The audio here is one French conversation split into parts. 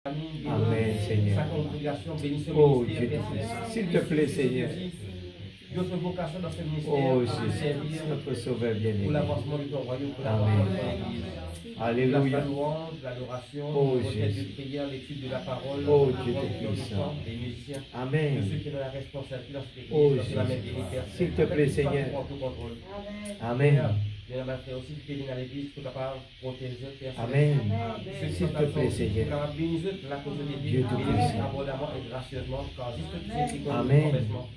Amen, Seigneur. Sa congrégation, bénis ce Oh, ministère, Dieu, Père. s'il te plaît, Seigneur. D'autres vocations dans ce ministère, Oh, afin de Jésus, servir notre Sauveur pour bien-aimé. l'avancement de ton royaume, pour Amen. l'avancement de ton Église. Alléluia. La louange, l'adoration, Oh, le requête Jésus. de prière, l'étude de la parole, Oh, la Dieu conduction de du puissant. chant, des musiciens, de Amen. ceux qui ont la responsabilité dans cette Oh, Église, dans la main Jésus. bénie, Père. S'il te plaît, Afin que toi, Seigneur. tu prends tout contrôle. Amen. Bien, ma frère aussi, qui viennent à l'église, pour capable de protéger, Père. Amen. Ceux qui S'il sont te plaît, Seigneur. capable de bénir la cause de Dieu Dieu, te bénir puissant. abondamment et gracieusement, car juste tu sais qui connaît Amen. complètement.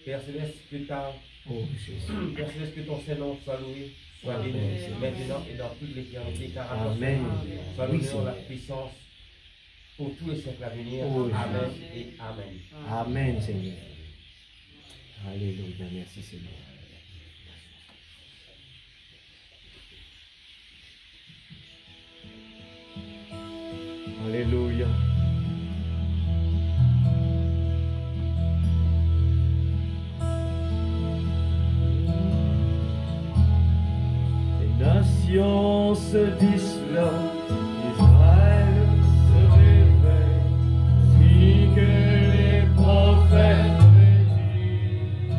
Père Céleste, que ta Oh, Jésus. Père Céleste, que ton Saint-Nom soit loué, soit béni, Amen. maintenant et dans toute l'éternité, car à ton Amen. Saint-Nom soit Oui, l'honneur, Seigneur. la puissance pour tous les siècles à venir. Oh, Amen Jésus. et Amen. Amen, Seigneur. Alléluia. Merci, Seigneur. Alléluia. Les nations se disloquent, Israël se réveille, si que les prophètes prédisent.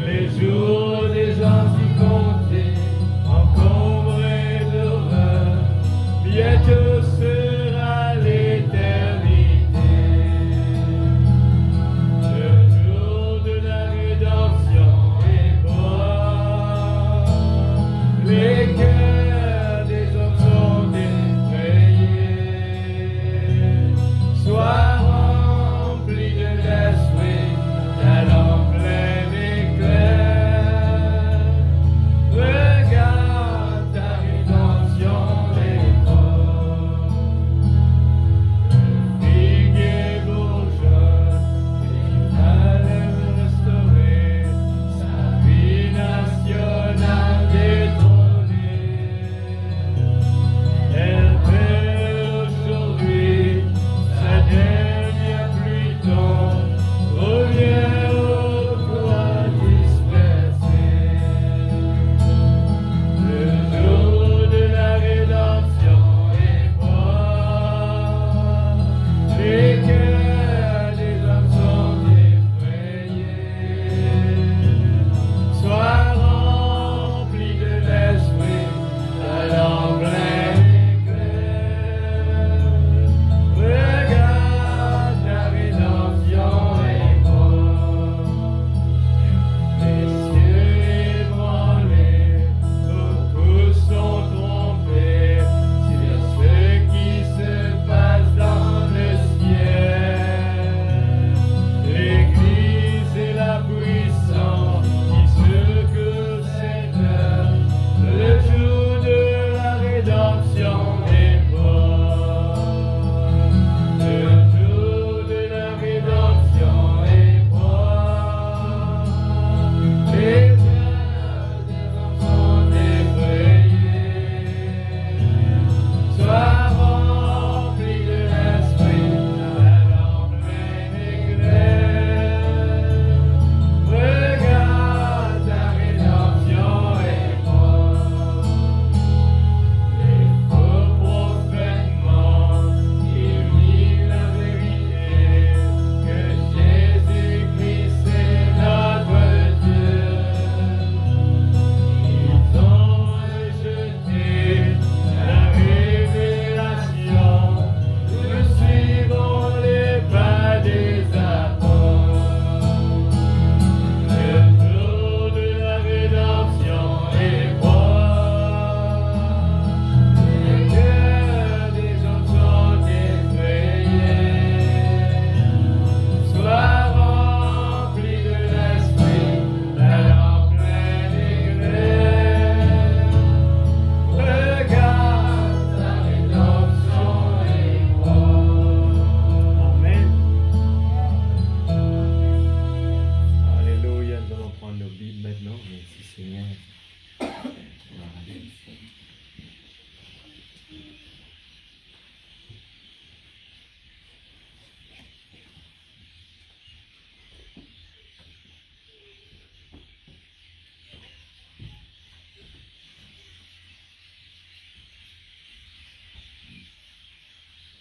Les jours des gens si comptés, encombrés d'horreur, bientôt sera l'éternité. Le jour de la rédemption est proche. Les cœurs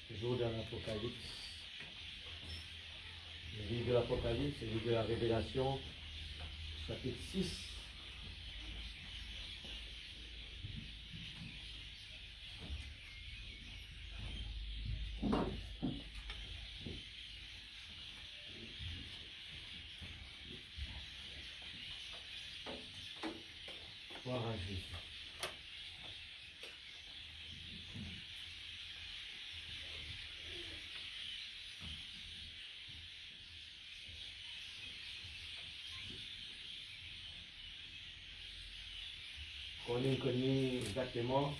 toujours dans l'Apocalypse. Le livre de l'Apocalypse, le livre de la Révélation, chapitre 6. Gloire à Jésus. On a connu exactement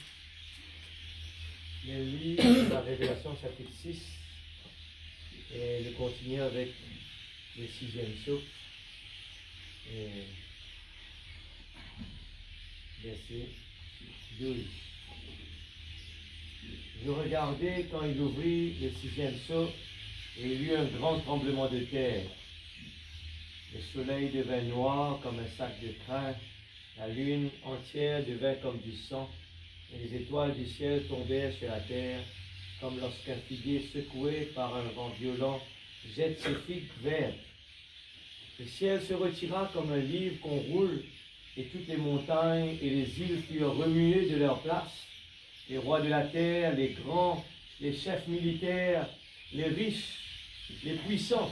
le livre de la Révélation chapitre 6 et le continuer avec le 6e souffle et verset 12. Je regardais quand il ouvrit le 6e souffle et il y eut un grand tremblement de terre. Le soleil devint noir comme un sac de crin. La lune entière devint comme du sang, et les étoiles du ciel tombèrent sur la terre, comme lorsqu'un figuier secoué par un vent violent jette ses figues vertes. Le ciel se retira comme un livre qu'on roule, et toutes les montagnes et les îles furent remuées de leur place. Les rois de la terre, les grands, les chefs militaires, les riches, les puissants,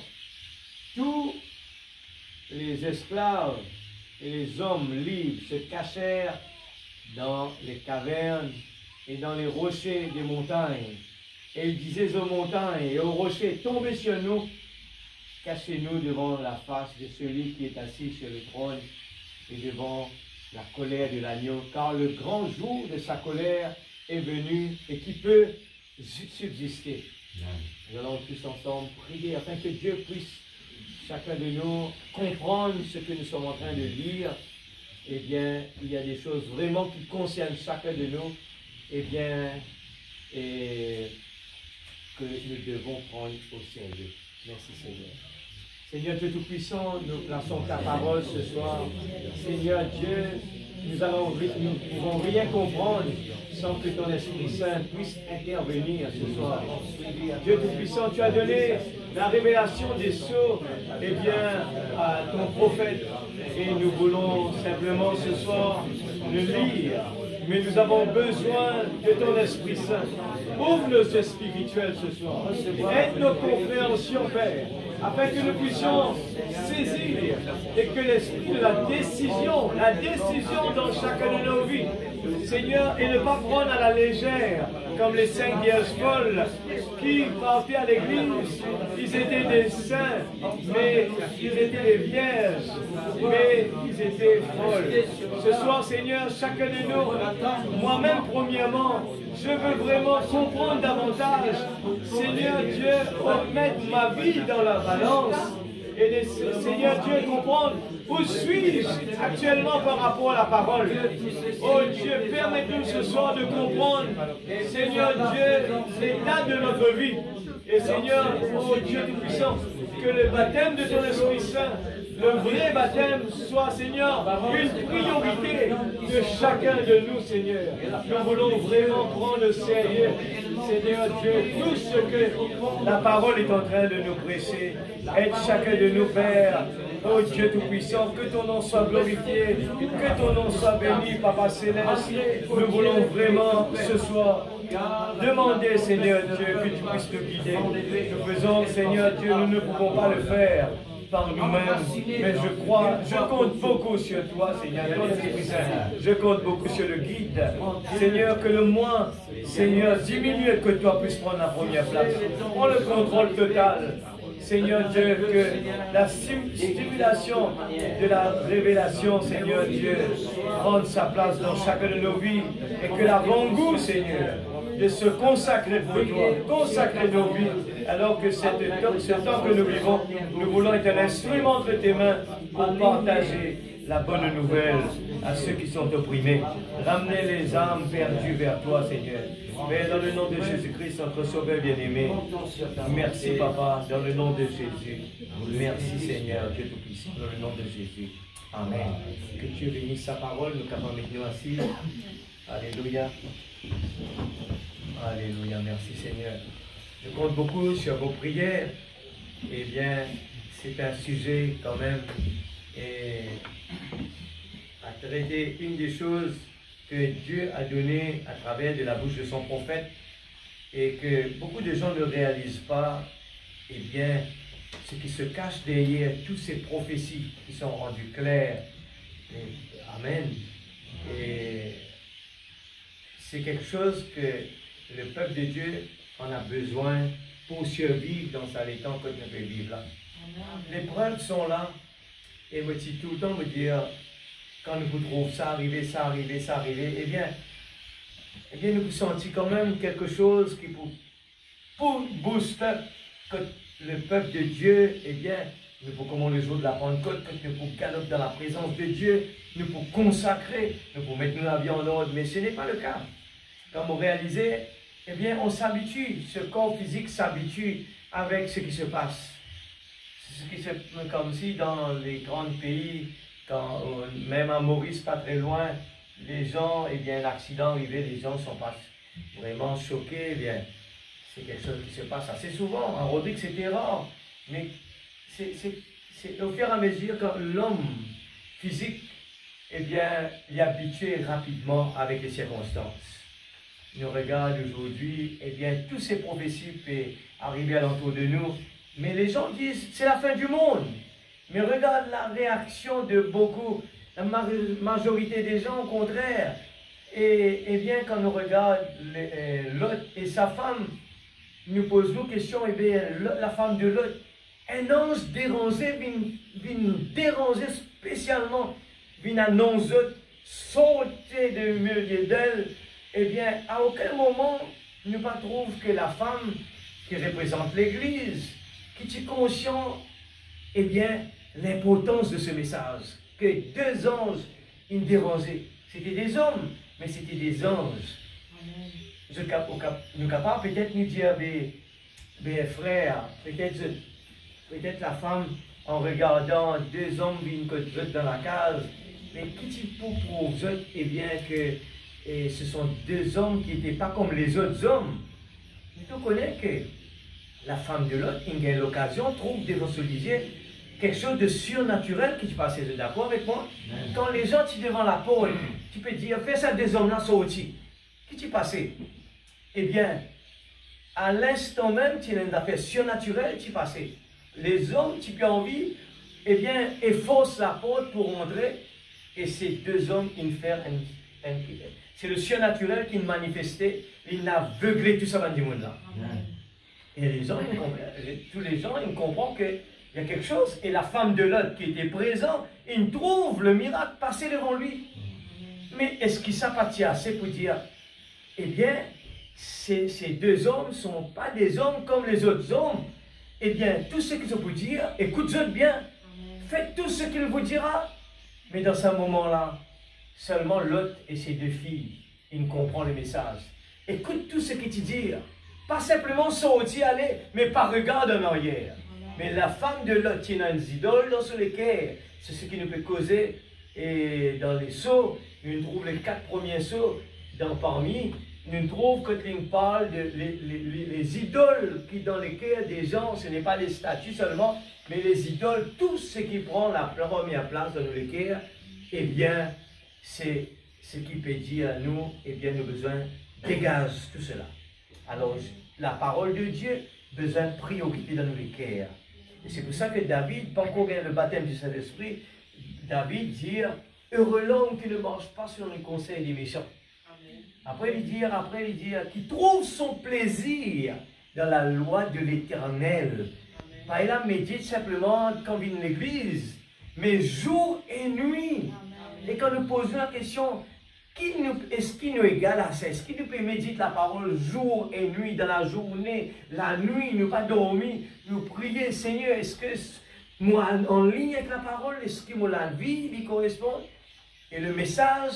tous les esclaves, et les hommes libres se cachèrent dans les cavernes et dans les rochers des montagnes. Et ils disaient aux montagnes et aux rochers, tombez sur nous, cachez-nous devant la face de celui qui est assis sur le trône et devant la colère de l'agneau, car le grand jour de sa colère est venu et qui peut subsister. Nous allons tous ensemble prier afin que Dieu puisse chacun de nous comprendre ce que nous sommes en train de lire. Eh bien, il y a des choses vraiment qui concernent chacun de nous, eh bien, et que nous devons prendre au sérieux. Merci Seigneur. Seigneur Dieu Tout-Puissant, nous plaçons ta parole ce soir. Seigneur Dieu, nous ne pouvons rien comprendre sans que ton Esprit Saint puisse intervenir ce soir. Dieu Tout-Puissant, tu as donné la révélation des sceaux, eh bien, à ton prophète. Et nous voulons simplement ce soir le lire. Mais nous avons besoin de ton Esprit Saint. Ouvre nos yeux spirituels ce soir. Aide nos compréhensions, Père, afin que nous puissions saisir et que l'esprit de la décision dans chacun de nos vies, Seigneur, et ne pas prendre à la légère, comme les 5 vierges folles qui partaient à l'église. Ils étaient des saints, mais ils étaient des vierges, mais ils étaient folles. Ce soir, Seigneur, chacun de nous, moi-même premièrement, je veux vraiment comprendre davantage. Seigneur Dieu, remettre ma vie dans la balance. Et Seigneur Dieu, comprendre où suis-je actuellement par rapport à la parole. Oh Dieu, permets-nous ce soir de comprendre, Seigneur Dieu, l'état de notre vie. Et Seigneur, oh Dieu Tout-Puissant, que le baptême de ton Esprit Saint, le vrai baptême, soit, Seigneur, une priorité de chacun de nous, Seigneur. Nous voulons vraiment prendre au sérieux, Seigneur Dieu, tout ce que la parole est en train de nous prêcher. Aide chacun de nous, Père. Oh Dieu Tout-Puissant, que ton nom soit glorifié, que ton nom soit béni, Papa Céleste. Nous voulons vraiment ce soir demander, Seigneur Dieu, que tu puisses nous guider. Nous faisons, Seigneur Dieu, nous ne pouvons pas le faire par nous-mêmes, mais je compte beaucoup sur toi, Seigneur, je compte beaucoup sur le guide, Seigneur, que le moins, Seigneur, diminue et que toi puisses prendre la première place. Prends le contrôle total, Seigneur Dieu, que la stimulation de la révélation, Seigneur Dieu, prenne sa place dans chacun de nos vies et que l'avant-goût, Seigneur, de se consacrer pour toi, consacrer nos vies, alors que ce temps que nous vivons, nous voulons être un instrument entre tes mains pour partager la bonne nouvelle à ceux qui sont opprimés. Ramener les âmes perdues vers toi, Seigneur. Mais dans le nom de Jésus-Christ, notre Sauveur bien-aimé, merci Papa, dans le nom de Jésus. Merci Seigneur, Dieu Tout-Puissant, dans le nom de Jésus. Amen. Que Dieu bénisse sa parole, nous capables de nous assis. Alléluia. Alléluia, merci Seigneur. Je compte beaucoup sur vos prières. Eh bien, c'est un sujet quand même à traiter, une des choses que Dieu a données à travers de la bouche de son prophète et que beaucoup de gens ne réalisent pas. Eh bien, ce qui se cache derrière toutes ces prophéties qui sont rendues claires. Amen. Et c'est quelque chose que le peuple de Dieu en a besoin pour survivre dans les temps que nous pouvons vivre là. Les preuves sont là. Et moi, je tout le temps me dire, quand nous trouvons ça arriver, eh bien nous sentons quand même quelque chose qui pour booster que le peuple de Dieu, eh bien, nous pour comme le jour de la Pentecôte, que nous pour galoper dans la présence de Dieu, nous pour consacrer, nous pour mettre la vie en ordre, mais ce n'est pas le cas. Comme vous réalisez, eh bien, on s'habitue, ce corps physique s'habitue avec ce qui se passe. C'est ce qui se passe comme si dans les grands pays, même à Maurice, pas très loin, les gens, eh bien, l'accident arrivé, les gens ne sont pas vraiment choqués, eh bien, c'est quelque chose qui se passe assez souvent. En Rodrigue, c'était rare, mais c'est au fur et à mesure que l'homme physique, eh bien, il est habitué rapidement avec les circonstances. Nous regardons aujourd'hui, eh bien, toutes ces prophéties peuvent arriver alentour de nous, mais les gens disent, c'est la fin du monde. Mais regarde la réaction de beaucoup, la majorité des gens au contraire. Et bien, quand nous regardons Lot et sa femme, nous posons question, eh bien, la femme de Lot, un ange dérangé vient déranger spécialement, vient annoncer, sauter de milieu d'elle. Eh bien, à aucun moment, nous ne trouvons que la femme qui représente l'Église, qui est conscient, eh bien, l'importance de ce message, que deux anges ils dérangeaient. C'était des hommes, mais c'était des anges. Nous sommes capables peut-être nous dire, mes frères, peut-être la femme, en regardant deux hommes qui viennent dans la case, mais qui pour vous, eh bien, que ce sont deux hommes qui n'étaient pas comme les autres hommes. Nous connaissons que la femme de l'autre, il a l'occasion, trouve devant ce lisier quelque chose de surnaturel qui se passe. Vous êtes d'accord avec moi? Quand les gens sont devant la porte, tu peux dire, fais ça, deux hommes là sortis. Qui t'y passé? Eh bien, à l'instant même, tu as une affaire surnaturelle qui passé. Les hommes, tu peux envie, eh bien, efforcent la porte pour rentrer, et ces deux hommes, ils font c'est le surnaturel qui manifestait, il a aveuglé tout ça dans le monde là. Et les gens, tous les gens, ils comprennent qu'il y a quelque chose. Et la femme de Lot qui était présente, il trouve le miracle passer devant lui. Mais est-ce qu'il s'appâtit assez pour dire, eh bien, ces deux hommes ne sont pas des hommes comme les autres hommes. Eh bien, tout ce qu'ils ont pour dire, écoutez bien, faites tout ce qu'il vous dira. Mais dans ce moment-là, seulement Lot et ses deux filles, ils comprennent le message. Écoute tout ce qu'il te dit. Pas simplement sortir, aller, mais pas regarder en arrière. Mais la femme de Lot, qui a une idole dans son équerre, c'est ce qui nous peut causer. Et dans les sceaux, nous trouvons les 4 premiers sceaux parmi. Nous trouvons quand on parle de les idoles qui dans l'équerre des gens, ce n'est pas les statues seulement, mais les idoles, tout ce qui prend la première place dans l'équerre, eh bien, c'est ce qui peut dire à nous, eh bien, nous besoin dégage tout cela. Alors, la parole de Dieu, besoin de priorité dans nos cœurs. Et c'est pour ça que David, pas encore le baptême du Saint-Esprit, David dit, heureux l'homme qui ne marche pas selon les conseils des méchants. Après, il dit, qui trouve son plaisir dans la loi de l'Éternel. Pas là, médite simplement quand vient l'église, mais jour et nuit. Et quand nous posons la question, est-ce qu'il nous égale à ça? Est-ce qu'il nous peut méditer la parole jour et nuit dans la journée? La nuit, nous pas dormir, nous prier, Seigneur, est-ce que moi en ligne avec la parole, est-ce que moi la vie lui correspond? Et le message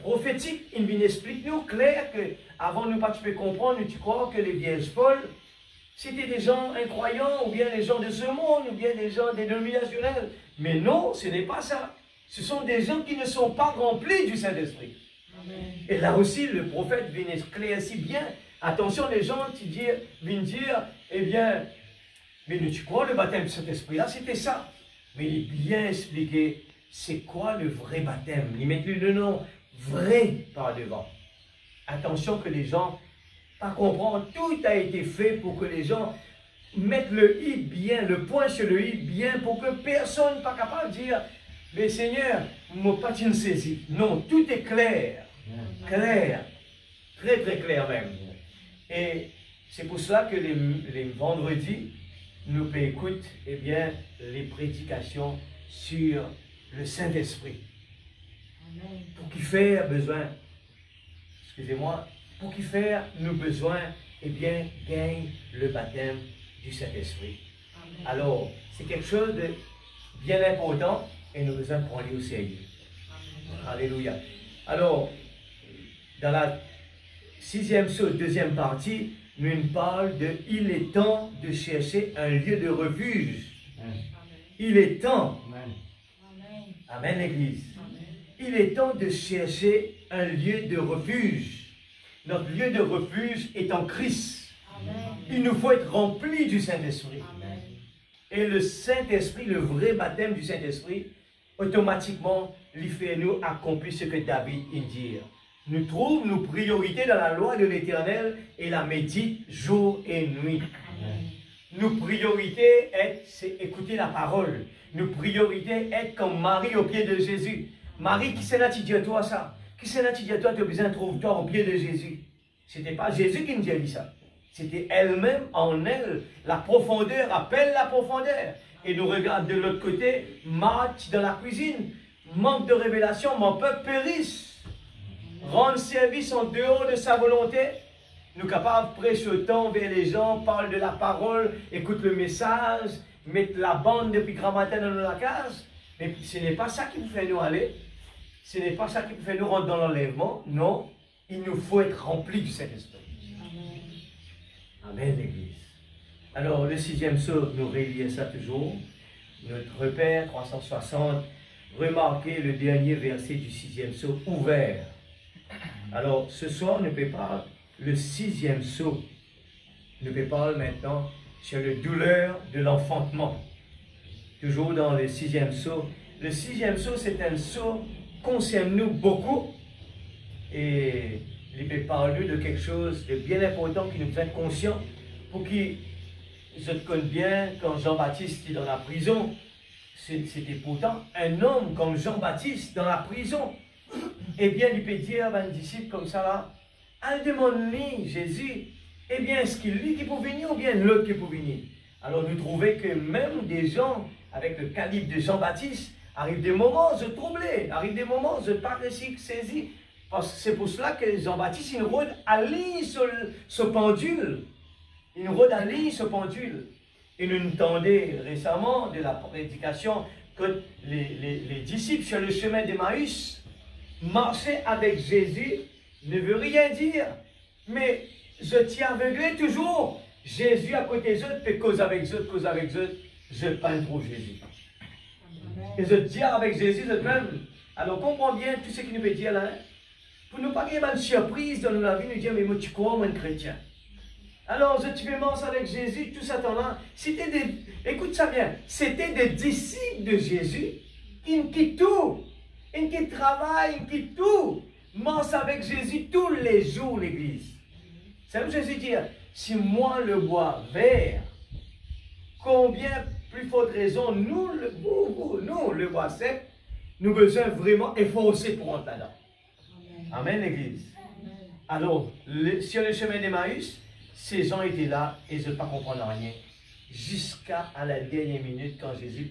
prophétique, il vient expliquer nous clair que avant nous pas tu peux comprendre, tu crois que les vierges folles, c'était des gens incroyants, ou bien des gens de ce monde, ou bien des gens dénominationnels. Mais non, ce n'est pas ça. Ce sont des gens qui ne sont pas remplis du Saint-Esprit. Et là aussi, le prophète vient éclaircir bien Attention, les gens viennent dire, eh bien, mais tu crois le baptême de cet esprit-là, c'était ça. Mais il est bien expliqué, c'est quoi le vrai baptême. Ils mettent le nom vrai par devant. Attention que les gens, pas comprendre, tout a été fait pour que les gens mettent le i bien, le point sur le i bien, pour que personne n'est pas capable de dire, mais Seigneur, moi pas tu ne saisis. Non, tout est clair, clair, très très clair même. Et c'est pour cela que les vendredis, nous écoutons eh bien, les prédications sur le Saint-Esprit. Pour qui faire besoin, excusez-moi, pour qui faire nos besoins, eh bien, gagne le baptême du Saint-Esprit. Alors, c'est quelque chose de bien important et nous devons prendre au sérieux. Alléluia. Alors, dans la 6e saute, 2e partie, nous parle de « Il est temps de chercher un lieu de refuge ». Il est temps. Amen, l'Église. Il est temps de chercher un lieu de refuge. Notre lieu de refuge est en Christ. Il nous faut être remplis du Saint-Esprit. Et le Saint-Esprit, le vrai baptême du Saint-Esprit, automatiquement, lui fait nous accomplir ce que David dit. Nous trouvons nos priorités dans la loi de l'Éternel et la médite jour et nuit. Nos priorités, c'est écouter la parole. Nos priorités, être comme Marie au pied de Jésus. Marie, qui s'est là, tu dis à toi ça? Qui s'est là, tu dis à toi, tu as besoin de trouver toi au pied de Jésus? Ce n'était pas Jésus qui nous a dit ça. C'était elle-même, en elle. La profondeur appelle la profondeur. Et nous regardons de l'autre côté, Marthe dans la cuisine. Manque de révélation, mon peuple périsse. Rendre service en dehors de sa volonté. Nous capables de prêcher au temps vers les gens, parler de la parole, écoute le message, mettre la bande depuis grand matin dans la case. Mais ce n'est pas ça qui nous fait nous aller. Ce n'est pas ça qui nous fait nous rentrer dans l'enlèvement. Non, il nous faut être remplis du Saint-Esprit. Amen, l'Église. Alors, le 6e saut, nous relions ça toujours. Notre repère, 360. Remarquez le dernier verset du 6e saut, ouvert. Alors, ce soir, on ne peut pas le 6e saut. On ne peut pas maintenant sur la douleur de l'enfantement. Toujours dans le 6e saut. Le 6e saut, c'est un saut qui concerne nous beaucoup. Et il peut parler de quelque chose de bien important qui nous fait conscients. Pour qui, je te connais bien, quand Jean-Baptiste est dans la prison, c'était pourtant un homme comme Jean-Baptiste dans la prison. Eh bien, il peut dire à un disciple comme ça là, elle demande-lui, Jésus, eh bien, est-ce qu'il lui qui peut venir ou bien l'autre qui peut venir? Alors, nous trouvons que même des gens avec le calibre de Jean-Baptiste, arrivent des moments de troubler, arrivent des moments de pas réussir saisir. Parce que c'est pour cela que Jean-Baptiste, il rôde à ligne sur ce pendule. Il rôde à ligne ce pendule. Et nous entendons récemment de la prédication que les disciples sur le chemin d'Emmaüs marcher avec Jésus ne veut rien dire. Mais je t'y aveuglé toujours. Jésus à côté d'eux, fait cause avec eux, je peins trop Jésus. Et je dis avec Jésus, je même. Alors comprends bien tout ce qu'il nous veut dire là. Pour ne pas qu'il y ait une surprise dans la vie, nous dire, mais moi tu crois, moi un chrétien. Alors je te commence avec Jésus, tout ça temps-là. C'était des, écoute ça bien, c'était des disciples de Jésus. Ils quittent tout. Ils qui travaillent, ils quittent tout. Mange avec Jésus tous les jours, l'église. C'est comme Jésus dit, si moi le bois vert, combien plus forte raison, nous le bois sec, nous besoin vraiment efforcer pour entrer là-dedans. Amen, l'église. Alors, sur le chemin d'Emmaüs, ces gens étaient là et je ne pas comprendre rien. Jusqu'à la dernière minute, quand Jésus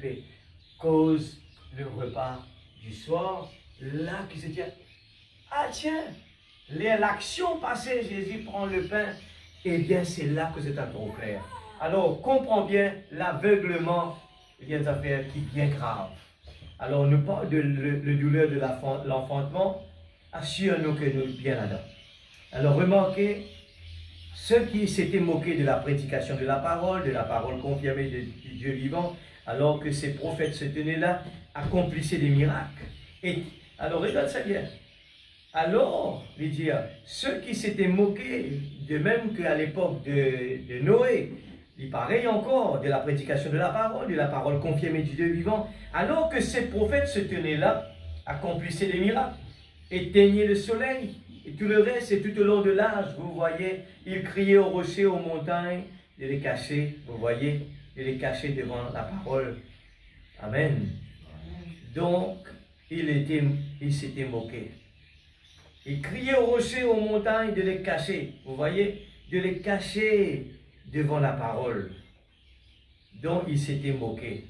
cause le repas du soir, là, qui se dit, ah tiens, l'action passée, Jésus prend le pain, et bien c'est là que c'est un trop clair. Alors, comprends bien l'aveuglement, il y a des affaires qui sont bien graves. Alors, nous parlons de la douleur de l'enfantement, assure-nous que nous sommes bien là-dedans. Alors, remarquez, ceux qui s'étaient moqués de la prédication de la parole confirmée du Dieu vivant, alors que ces prophètes se tenaient là, accomplissaient des miracles. Et alors, regarde ça bien. Alors, il dit, ceux qui s'étaient moqués de même qu'à l'époque de Noé, il pareil encore de la prédication de la parole confirmée du Dieu vivant, alors que ces prophètes se tenaient là, accomplissaient des miracles, éteignaient le soleil, et tout le reste, et tout au long de l'âge, vous voyez, ils criaient aux rochers, aux montagnes, de les cacher, vous voyez, de les cacher devant la parole. Amen. Donc, il s'était moqué. Il criait aux rochers, aux montagnes, de les cacher, vous voyez, de les cacher devant la parole. Donc, il s'était moqué.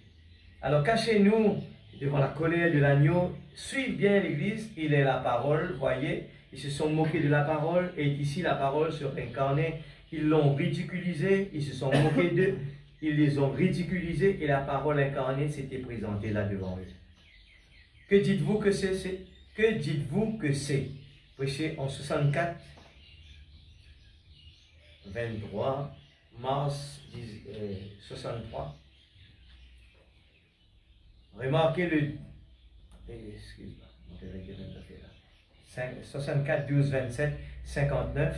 Alors, cachez-nous devant la colère de l'agneau. Suivez bien l'Église, il est la parole, voyez. Ils se sont moqués de la parole, et ici la parole se incarnée. Ils l'ont ridiculisé, ils se sont moqués d'eux, ils les ont ridiculisés, et la parole incarnée s'était présentée là devant eux. Que dites-vous que c'est? Que dites-vous que c'est? Prêché en 64, 23, mars 63. Remarquez le... Excuse-moi, 64, 12, 27, 59.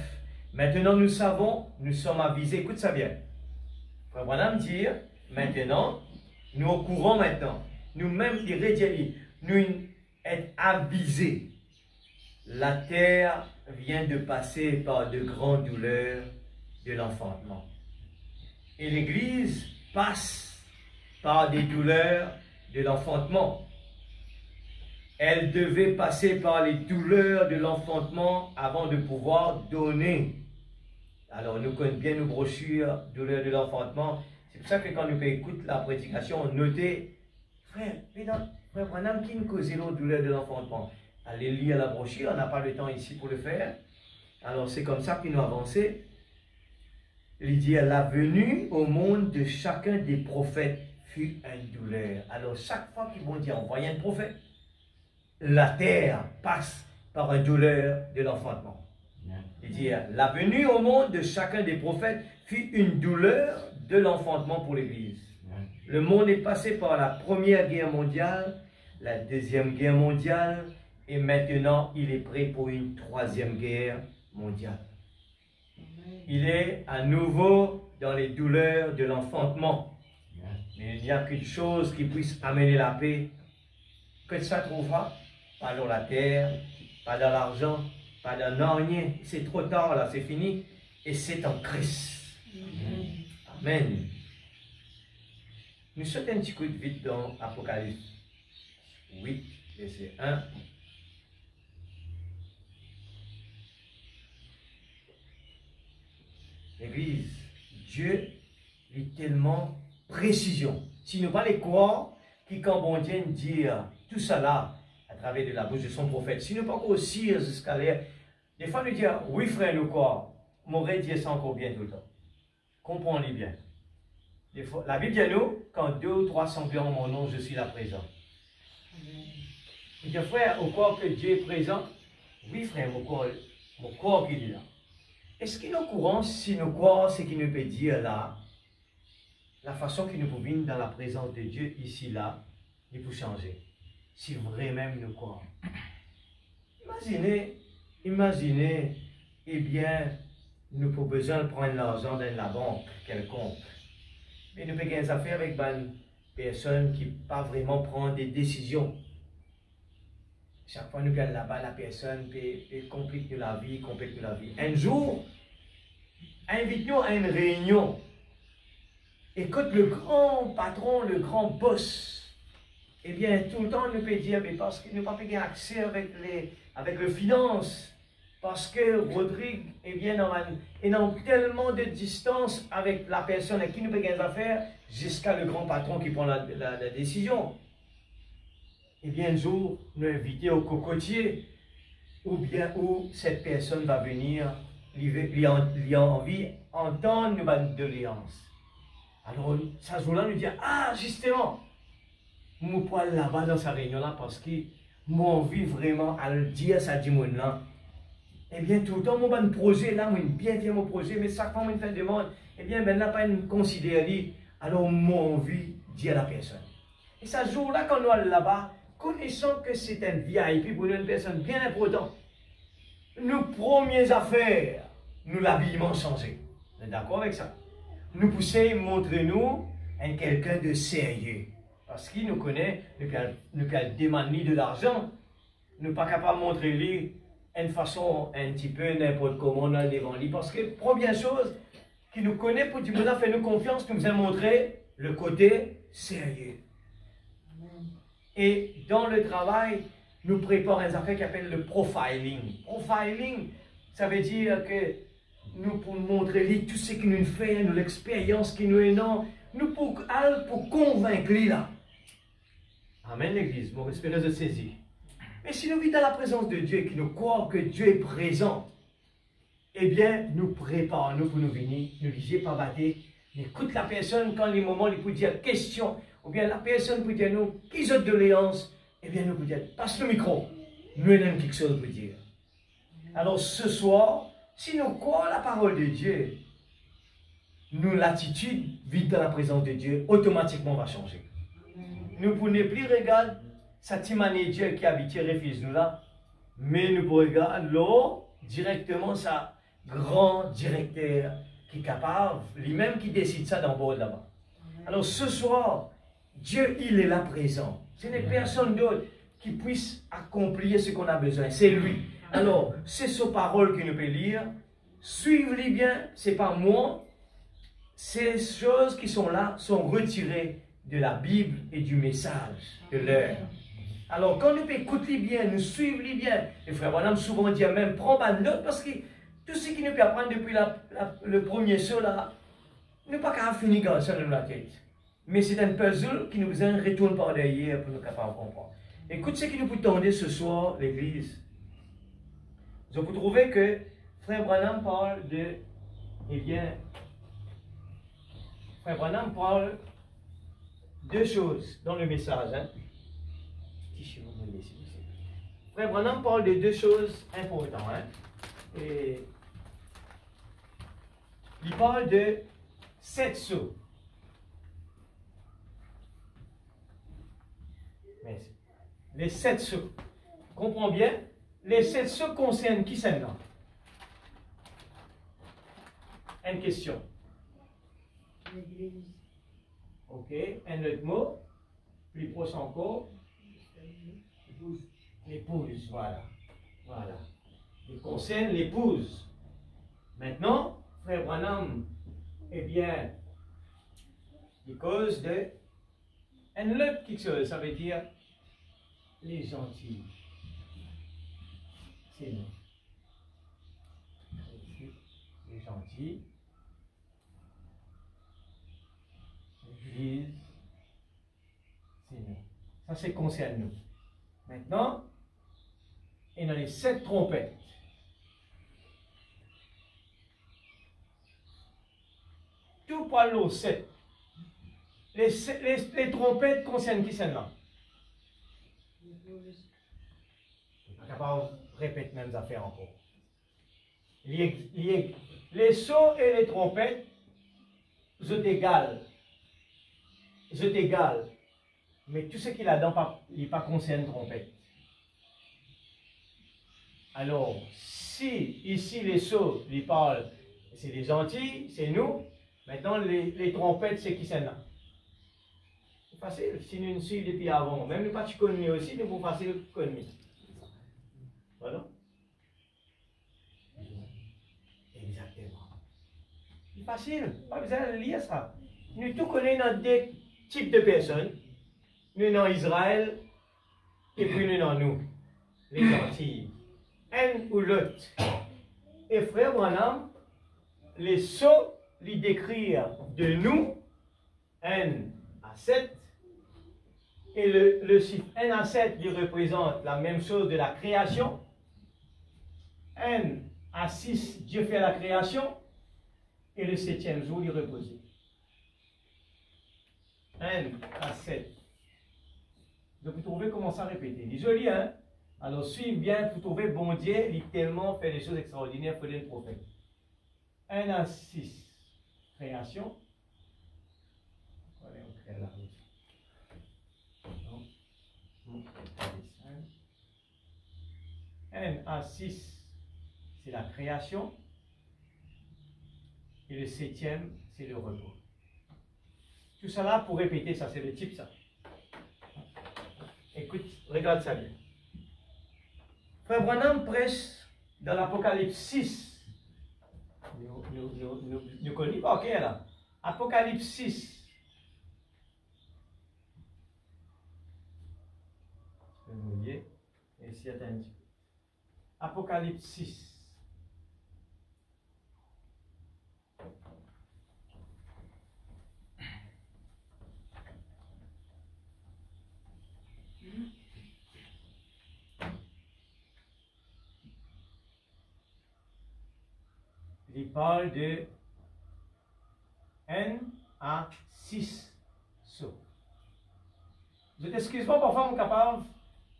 Maintenant, nous savons, nous sommes avisés. Écoute ça bien. Frère Branham dit, maintenant, nous au courant maintenant. Nous-mêmes, nous être avisés. La terre vient de passer par de grandes douleurs de l'enfantement. Et l'Église passe par des douleurs de l'enfantement. Elle devait passer par les douleurs de l'enfantement avant de pouvoir donner. Alors, nous connaissons bien nos brochures, douleurs de l'enfantement. C'est pour ça que quand nous écoutons la prédication, notez, frère Branham, qui nous cause l'autre douleur de l'enfantement? Allez lire la brochure, on n'a pas le temps ici pour le faire. Alors, c'est comme ça que nous avançons. Il dit, la venue au monde de chacun des prophètes fut une douleur. Alors, chaque fois qu'ils vont dire, envoyer un prophète, la terre passe par une douleur de l'enfantement. Il dit, la venue au monde de chacun des prophètes fut une douleur de l'enfantement pour l'Église. Le monde est passé par la Première Guerre mondiale, la Deuxième Guerre mondiale, et maintenant il est prêt pour une Troisième Guerre mondiale. Il est à nouveau dans les douleurs de l'enfantement. Mais il n'y a qu'une chose qui puisse amener la paix, que ça trouvera, pas dans la terre, pas dans l'argent, pas dans rien. C'est trop tard là, c'est fini. Et c'est en Christ. Amen. Nous sautons un petit coup de vite dans Apocalypse 8, verset 1. L'Église, Dieu est tellement précision. Si nous pas les croire, qui quand bon Dieu dit tout ça là, à travers de la bouche de son prophète, si nous pas aussi jusqu'à l'air, des fois nous dire, oui frère, nous croire, m'aurait dit ça encore bien tout le temps. Comprenez bien. Des fois, la Bible dit nous, quand 2 ou 3 sont bien en mon nom, je suis là présent. Il dit, frère, au corps que Dieu est présent, oui frère, mon corps qui est là. Est-ce qu'il est au courant si nous croyons ce qu'il nous peut dire là, la façon qu'il nous peut venir dans la présence de Dieu ici là, il peut changer. Si vraiment nous croyons. Imaginez, eh bien, nous avons besoin de prendre l'argent dans la banque quelconque. Mais nous avons des affaires avec une personne qui ne peut pas vraiment prendre des décisions. Chaque fois que nous allons là-bas, la personne complique la vie, Un jour, invite-nous à une réunion. Écoute, le grand patron, le grand boss, eh bien, tout le temps, nous peut dire, mais parce qu'il n'a pas eu accès avec le finance, parce que Rodrigue, eh bien, il a tellement de distance avec la personne à qui nous peut gagner affaires, jusqu'à le grand patron qui prend la décision. Eh bien, un jour, nous inviter au cocotier, ou bien où cette personne va venir, lui a envie d'entendre nos doléances. Alors, ce jour-là, nous dit, ah, justement, je peux aller là-bas dans sa réunion-là parce que moi, envie vraiment à le dire à ça du monde-là. Eh bien, tout le temps, mon projet là, moi, bien faire mon projet, mais chaque fois, moi, je fais une demande, eh bien, ben là, pas une considérer, alors, moi, envie de dire à la personne. Et ce jour-là, quand nous allons là-bas, connaissant que c'est un VIP pour nous, une personne bien importante, nos premières affaires, nous l'habillement changé. Vous êtes d'accord avec ça? Nous pousser, montrer-nous un quelqu'un de sérieux. Parce qu'il nous connaît, nous ne demande de l'argent. Nous ne sommes pas capables de montrer lui une façon un petit peu n'importe comment dans devant lui. Parce que première chose, qui nous connaît pour dire, fait nous confiance, nous allons montrer le côté sérieux. Et dans le travail, nous préparons un affaire qui s'appelle le profiling. Profiling, ça veut dire que nous pour montrer lui tout ce qu'il nous fait, nous l'expérience qui nous est non, nous pour convaincre lui là. Amen l'église, mon espérance de saisie. Mais si nous vivons dans la présence de Dieu et que nous croyons que Dieu est présent, eh bien, nous préparons nous pour nous venir, nous lisons pas battre, écoute la personne quand les moments il peut dire question, ou bien la personne peut dire nous, qu'ils ont de doléances, eh bien nous peut dire, passe le micro, nous avons quelque chose pour dire. Alors ce soir, si nous croyons la parole de Dieu, nous l'attitude vite dans la présence de Dieu, automatiquement va changer. Nous ne pouvons plus regarder cette image Dieu qui habite refuse nous là, mais nous pouvons regarder l'eau directement ça. Grand directeur qui est capable, lui-même qui décide ça dans le bord là-bas. Alors ce soir, Dieu, il est là présent. Ce n'est personne d'autre qui puisse accomplir ce qu'on a besoin. C'est lui. Alors, c'est sa parole que nous pouvons lire. Suivez-les bien, ce n'est pas moi. Ces choses qui sont là sont retirées de la Bible et du message de l'heure. Alors, quand nous écoutons bien, nous suivons bien, les frères Branham souvent disent même, prends ma note parce que tout ce qui nous peut apprendre depuis le premier saut là, nous pas qu'à finir comme ça dans la tête. Mais c'est un puzzle qui nous retourne par derrière pour nous capables de comprendre. Écoute ce qui nous peut tendre ce soir, l'église. Vous pouvez trouver que Frère Branham parle de, eh bien, Frère Branham parle de deux choses dans le message. Hein. Frère Branham parle de deux choses importantes. Hein. Et il parle de 7 sceaux. Les 7 sceaux. Comprends bien? Les 7 sceaux concernent qui c'est là? Une question. Ok. Un autre mot. Plus proche encore. L'épouse. Voilà. Voilà. Il concerne l'épouse. Maintenant, Frère Branham, eh bien, il cause de un autre quelque chose, ça veut dire les gentils. C'est nous. Les gentils. L'église. C'est nous. Ça, c'est concerne nous. Maintenant, il y a les 7 trompettes. Tout parle aux 7. Les trompettes concernent qui celle-là? Je ne suis pas répéter les mêmes affaires encore. Les sceaux et les trompettes, je t'égale. Je t'égale. Mais tout ce qu'il a dedans, il n'est pas concerné trompette. Alors, si ici les sceaux, ils parlent, c'est les gentils, c'est nous. Maintenant, les trompettes, c'est qui celle-là? C'est facile. Si nous nous suivons depuis avant, même pas tu connais aussi, nous pouvons facile connaître. Voilà. Exactement. C'est facile. Pas besoin de lire ça. Nous tous connaissons dans des types de personnes. Nous dans Israël et puis nous dans nous, les gentils. Un ou l'autre. Et frère Branham, les sceaux, les décrire de nous, 1 à 7, et le chiffre 1 à 7 il représente la même chose de la création. 1 à 6, Dieu fait la création, et le 7e jour, il repose. 1 à 7. Donc vous trouvez comment ça répéter. C'est joli, hein? Alors suivez bien, vous trouvez bon Dieu, il tellement fait des choses extraordinaires pour les prophètes. 1 à 6, création. Voilà, on crée la route. 1 à 6, c'est la création. et le 7e, c'est le repos. Tout ça là, pour répéter ça, c'est le type ça. Écoute, regarde ça bien. Frère Branham prêche dans l'Apocalypse 6. Nous connaissons pas, ok là. Apocalypse 6. Vous voyez, ici, attendez. Apocalypse 6. Il parle de 1 à 6 sauts. Je t'excuse pas, parfois, mon capable,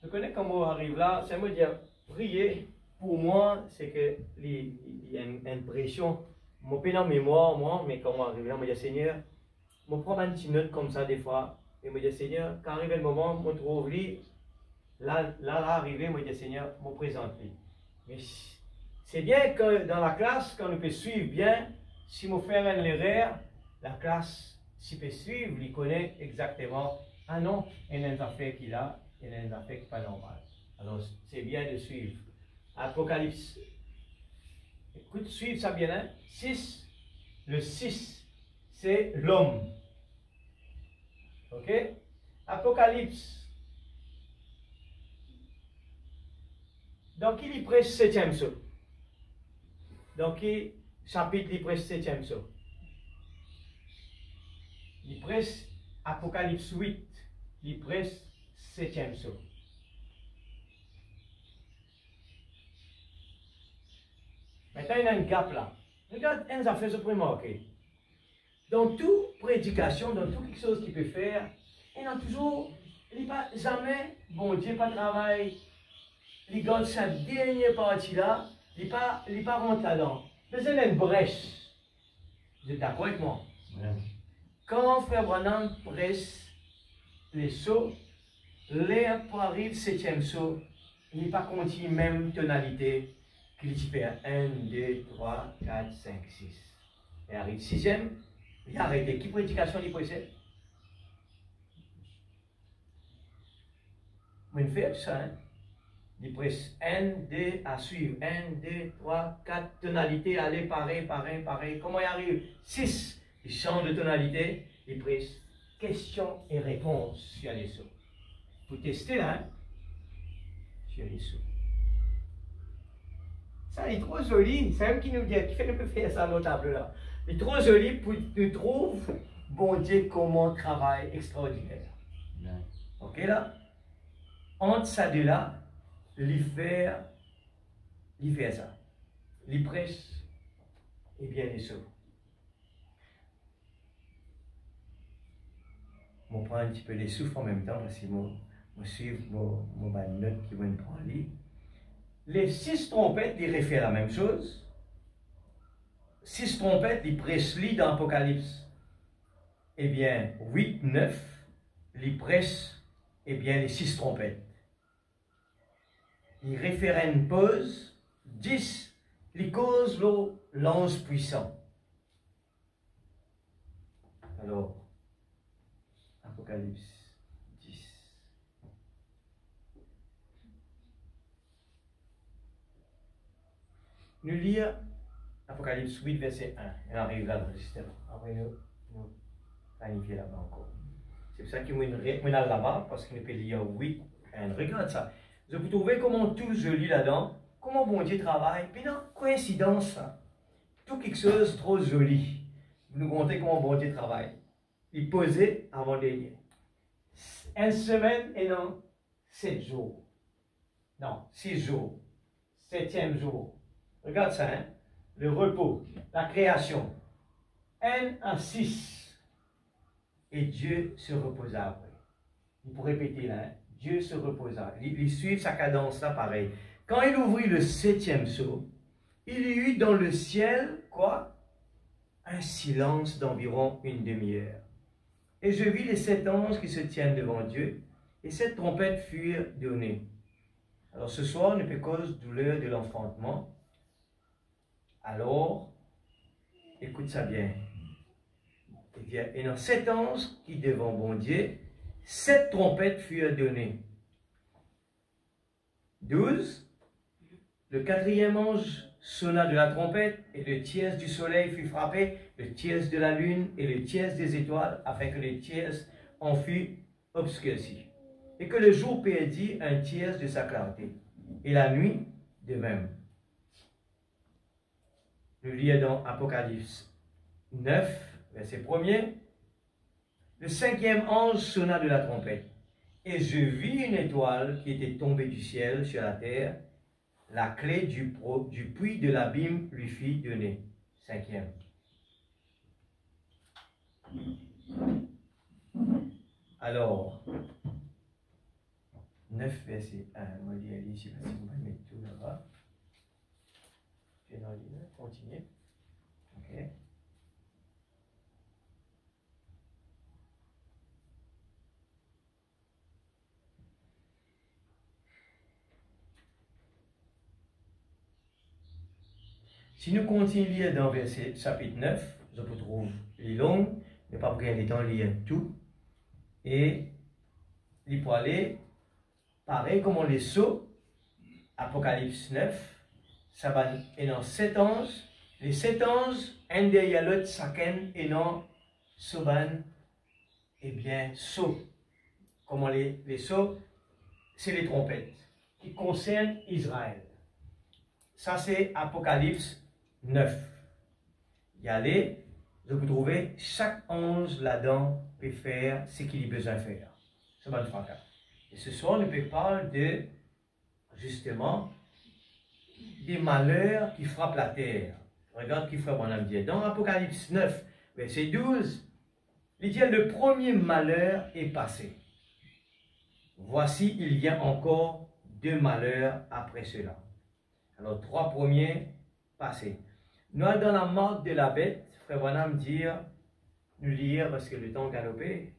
je connais comment on arrive là, c'est me dire, prier, pour moi, c'est que il y a une impression, mon pénal en mémoire, moi, mais quand on arrive là, je me dis, Seigneur, je prends une petite note comme ça des fois, et je me dis, Seigneur, quand arrive le moment, je trouve lui, là, arrivé, je me dis, Seigneur, je me présente lui. Mais c'est bien que dans la classe, quand on peut suivre bien, si on fait une erreur, la classe, s'il peut suivre, il connaît exactement, ah non, il y a une affaire qu'il a, il y a une affaire qui n'est pas normale. Alors, c'est bien de suivre. Apocalypse, écoute, suivre ça bien, hein? 6, le 6, c'est l'homme. Ok? Apocalypse. Donc, il y prêche 7e saut. Donc, chapitre, il prêche 7e saut. Il prêche Apocalypse 8, il prêche 7e saut. Maintenant, il y a un gap là. Regarde, un affaire se remarquer. Dans toute prédication, dans toute quelque chose qu'il peut faire, il y a toujours, il n'y a pas jamais, bon Dieu, pas de travail, il garde sa dernière partie là, il n'est pas rentré là-dedans. Mais il y a une brèche. Vous êtes d'accord avec moi? Ouais. Quand Frère Branham presse les sauts, l'air pour arriver 7e saut, il n'est pas continu même tonalité qu'il fait 1, 2, 3, 4, 5, 6. Et arrive 6e, il arrête. Qui prédication il précède? On fait ça, hein? Il presse 1, 2 à suivre. 1, 2, 3, 4 tonalités, aller pareil. Comment il arrive? 6. Il change de tonalité, il presse questions et réponses sur les sauts. Vous testez là, hein? Sur les sauts. Ça est trop joli. C'est même qui nous dit, qui fait un peu faire ça dans le tableau là. Il est trop joli pour nous trouver, bon Dieu, comment travail extraordinaire. Ok là? Entre ça de là, il fait ça. Il prêche et bien les sauts. Je prends un petit peu les souffles en même temps parce que je suis ma note qui va me prendre. Les 6 trompettes, ils refait la même chose. 6 trompettes, ils prêchent dans l'Apocalypse. Eh bien, 8, 9, ils prêchent les 6 trompettes. Il réfère une pause. 10, il cause l'ange puissant. Alors, Apocalypse 10. Nous lire Apocalypse 8, verset 1. Et on arrive là, justement. Après, nous planifier là-bas encore. C'est pour ça qu'il y a là-bas, parce qu'il peut lire 8. Et regarde ça. Je peux trouver comment tout je lis là-dedans, comment bon Dieu travaille. Puis non, coïncidence, ça. Tout quelque chose de trop joli. Vous nous comptez comment bon Dieu travaille. Il posait avant de lire. 1 semaine et non 7 jours. Non, 6 jours. 7e jour. Regarde ça, hein? Le repos, la création. 1 à 6. Et Dieu se reposa après. Il faut répéter là, hein? Dieu se reposa. Il suit sa cadence là pareil. Quand il ouvrit le 7e sceau, il y eut dans le ciel, quoi? Un silence d'environ une demi-heure. Et je vis les 7 anges qui se tiennent devant Dieu, et 7 trompettes furent données. Alors ce soir, ne peut cause douleur de l'enfantement. Alors, écoute ça bien. Il dit, et dans 7 anges qui devant bon Dieu, 7 trompettes furent données. 12, le 4e ange sonna de la trompette, et le tiers du soleil fut frappé, le tiers de la lune et le tiers des étoiles, afin que le tiers en fût obscurci, et que le jour perdit un tiers de sa clarté, et la nuit de même. Nous lisons dans Apocalypse 9, verset 1er. Le 5e ange sonna de la trompette, et je vis une étoile qui était tombée du ciel sur la terre. La clé du puits de l'abîme lui fit donner. 5e. Alors, 9 verset 1. On va lire, je ne sais pas si vous pouvez mettre tout là-bas. Je vais continuer. Ok. Si nous continuons dans verset chapitre 9, je vous trouve les longues, mais pas prendre le temps de lire tout. Et il peut aller, pareil comme on les sceaux, Apocalypse 9, ça va et dans 7 anges, les 7 anges, un derrière l'autre, chacun et non, soban, et bien, sceaux. Comment les sceaux, c'est les trompettes qui concernent Israël. Ça, c'est Apocalypse 9. Y aller, je peux trouver chaque ange là-dedans peut faire ce qu'il a besoin de faire. C'est bon fracas. Et ce soir, nous peut parler de, justement, des malheurs qui frappent la terre. Regarde qui fait mon âme Dieu. Dans Apocalypse 9, verset 12, il dit le premier malheur est passé. Voici, il y a encore 2 malheurs après cela. Alors, 3 premiers passés. Nous allons dans la marque de la bête, frère Branham dire, nous lire parce que le temps galopé,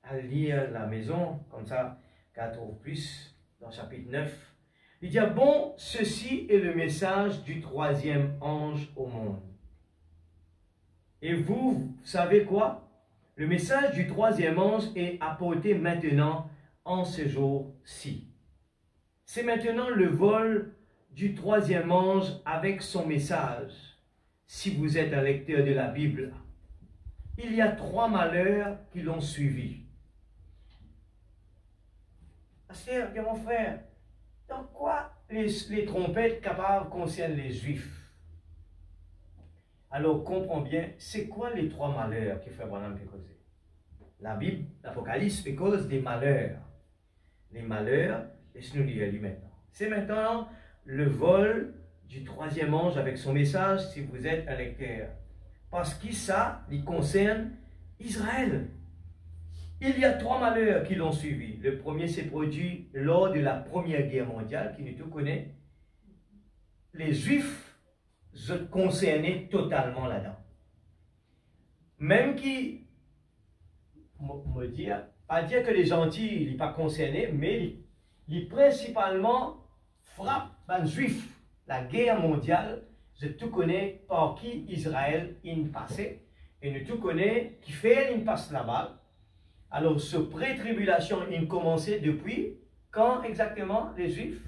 à lire la maison, comme ça, qu'elle trouve plus dans chapitre 9. Il dit, bon, ceci est le message du 3e ange au monde. Et vous savez quoi? Le message du 3e ange est apporté maintenant en ce jour-ci. C'est maintenant le vol du 3e ange avec son message. Si vous êtes un lecteur de la Bible, il y a 3 malheurs qui l'ont suivi. Pasteur, mon frère, dans quoi les trompettes capables concernent les Juifs? Alors, comprends bien, c'est quoi les 3 malheurs que Frère Branham peut causer? La Bible, l'Apocalypse fait cause des malheurs. Les malheurs, laisse-nous lire lui maintenant. C'est maintenant le vol du 3e ange avec son message, si vous êtes un lecteur. Parce que ça, il concerne Israël. Il y a 3 malheurs qui l'ont suivi. Le premier s'est produit lors de la Première Guerre mondiale, qui nous tous connaît. Les Juifs sont concernés totalement là-dedans. Même qui, me dire, pas dire que les gentils ne sont pas concernés, mais ils principalement frappent les Juifs. La guerre mondiale, je tout connais par qui Israël est passé, et nous tout connais qui fait une passe là-bas. Alors, ce pré-tribulation, il commençait depuis quand exactement les Juifs?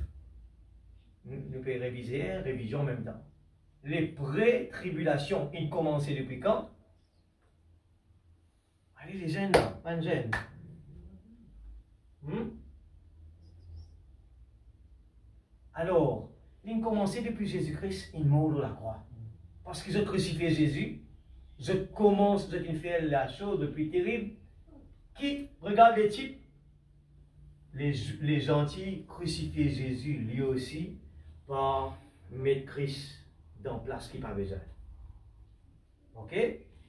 Nous pouvons réviser, révision en même temps. Les pré-tribulations, il commençait depuis quand? Allez, les jeunes, pas de jeunes. Alors, il commençait depuis Jésus-Christ, il mort sur la croix. Parce qu'ils ont crucifié Jésus. Je commence, je fais la chose depuis terrible. Qui regarde les types? Les gentils crucifiaient Jésus, lui aussi, par mettre Christ dans place qu'il n'a pas besoin. Ok?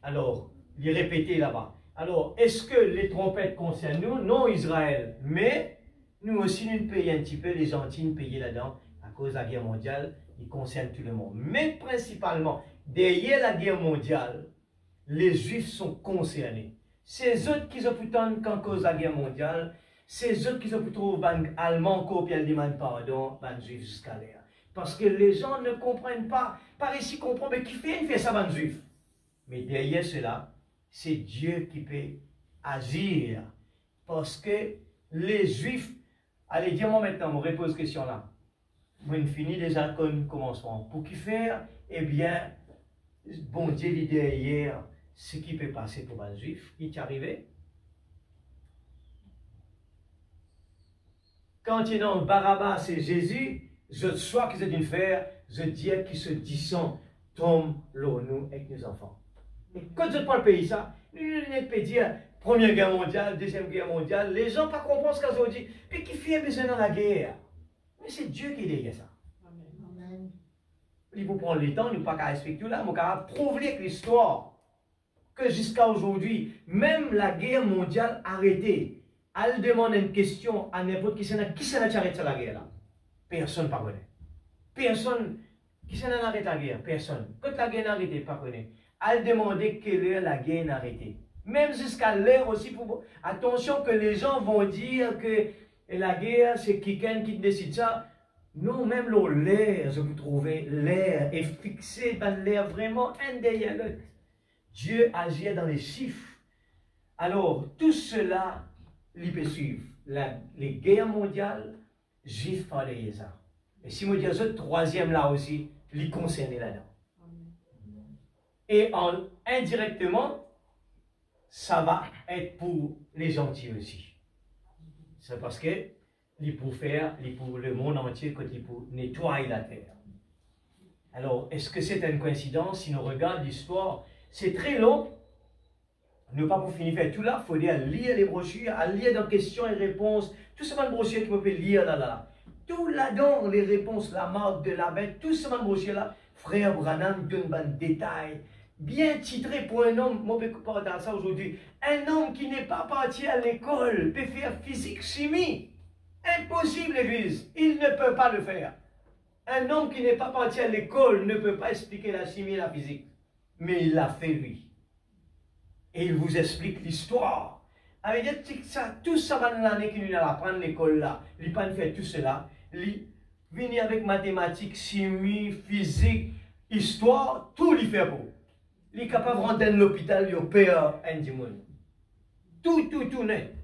Alors, il est répété là-bas. Alors, est-ce que les trompettes concernent nous? Non, Israël. Mais, nous aussi, nous payons un petit peu, les gentils, nous payons là-dedans. À cause de la guerre mondiale, ils concernent tout le monde. Mais principalement, derrière la guerre mondiale, les Juifs sont concernés. Ces autres qui se prétendent qu'en cause de la guerre mondiale, ces autres qui se trouvent Allemands, qui demandent pardon, les Juifs jusqu'à l'air. Parce que les gens ne comprennent pas. Par ici, comprendre, mais qui fait ça, van juif. Mais derrière cela, c'est Dieu qui peut agir. Parce que les juifs, allez, dis-moi maintenant, me repose cette question-là. Moi, finis déjà comme commencement. Pour qui faire, eh bien, bon Dieu dit derrière ce qui peut passer pour un juif. Il t'est arrivé? Quand il est dans Barabbas et Jésus, je sois que c'est une faire, je dis qui se descend, tombe l'eau, nous, avec nos enfants. Et quand je parle pays, ça, je peux dire Première Guerre mondiale, Deuxième Guerre mondiale, les gens ne comprennent pas ce qu'ils ont dit. Mais qui fait besoin dans la guerre? Mais c'est Dieu qui dit ça. Amen. Il faut prendre le temps, nous ne pas qu'à expliquer tout là, mais qu'à prouver avec l'histoire que jusqu'à aujourd'hui, même la guerre mondiale arrêtée, elle demande une question à n'importe qui s'en arrête la guerre là. Personne ne connaît. Personne qui s'en arrête la guerre, personne. Quand la guerre n'est arrêtée, pas connaît. Elle demandait quelle heure la guerre est arrêtée. Même jusqu'à l'heure aussi, attention que les gens vont dire que la guerre, c'est quelqu'un qui décide ça. Non, même l'air, je vous trouvais, l'air est fixé dans l'air vraiment un derrière l'autre. Dieu agit dans les chiffres. Alors, tout cela, il peut suivre. Les guerres mondiales, juifs parlaient ça. Et si moi dis ce troisième là aussi, il concerne là-dedans. Et indirectement, ça va être pour les gentils aussi. C'est parce que il pour faire, il pour le monde entier, quand il pour nettoyer la terre. Alors, est-ce que c'est une coïncidence? Si nous regardons l'histoire, c'est très long. Nous pas pour finir faire tout là, il faut lire les brochures, à lire dans questions et réponses, tout ce même brochure qui peut lire là. Tout là-dedans, les réponses, la marque de la bête, tout ce même brochure là, frère Branham donne un détail, bien titré pour un homme, moi je peux parler dans ça aujourd'hui, un homme qui n'est pas parti à l'école, peut faire physique, chimie, impossible l'église, il ne peut pas le faire. Un homme qui n'est pas parti à l'école ne peut pas expliquer la chimie et la physique, mais il l'a fait lui. Et il vous explique l'histoire. Avec ça, tout ça va dans l'année qu'il a apprendre l'école là. Il n'a pas fait tout cela. Il vient avec mathématiques, chimie, physique, histoire, tout il fait pour. Il est capable de rentrer dans l'hôpital, il opère un démon. Tout net.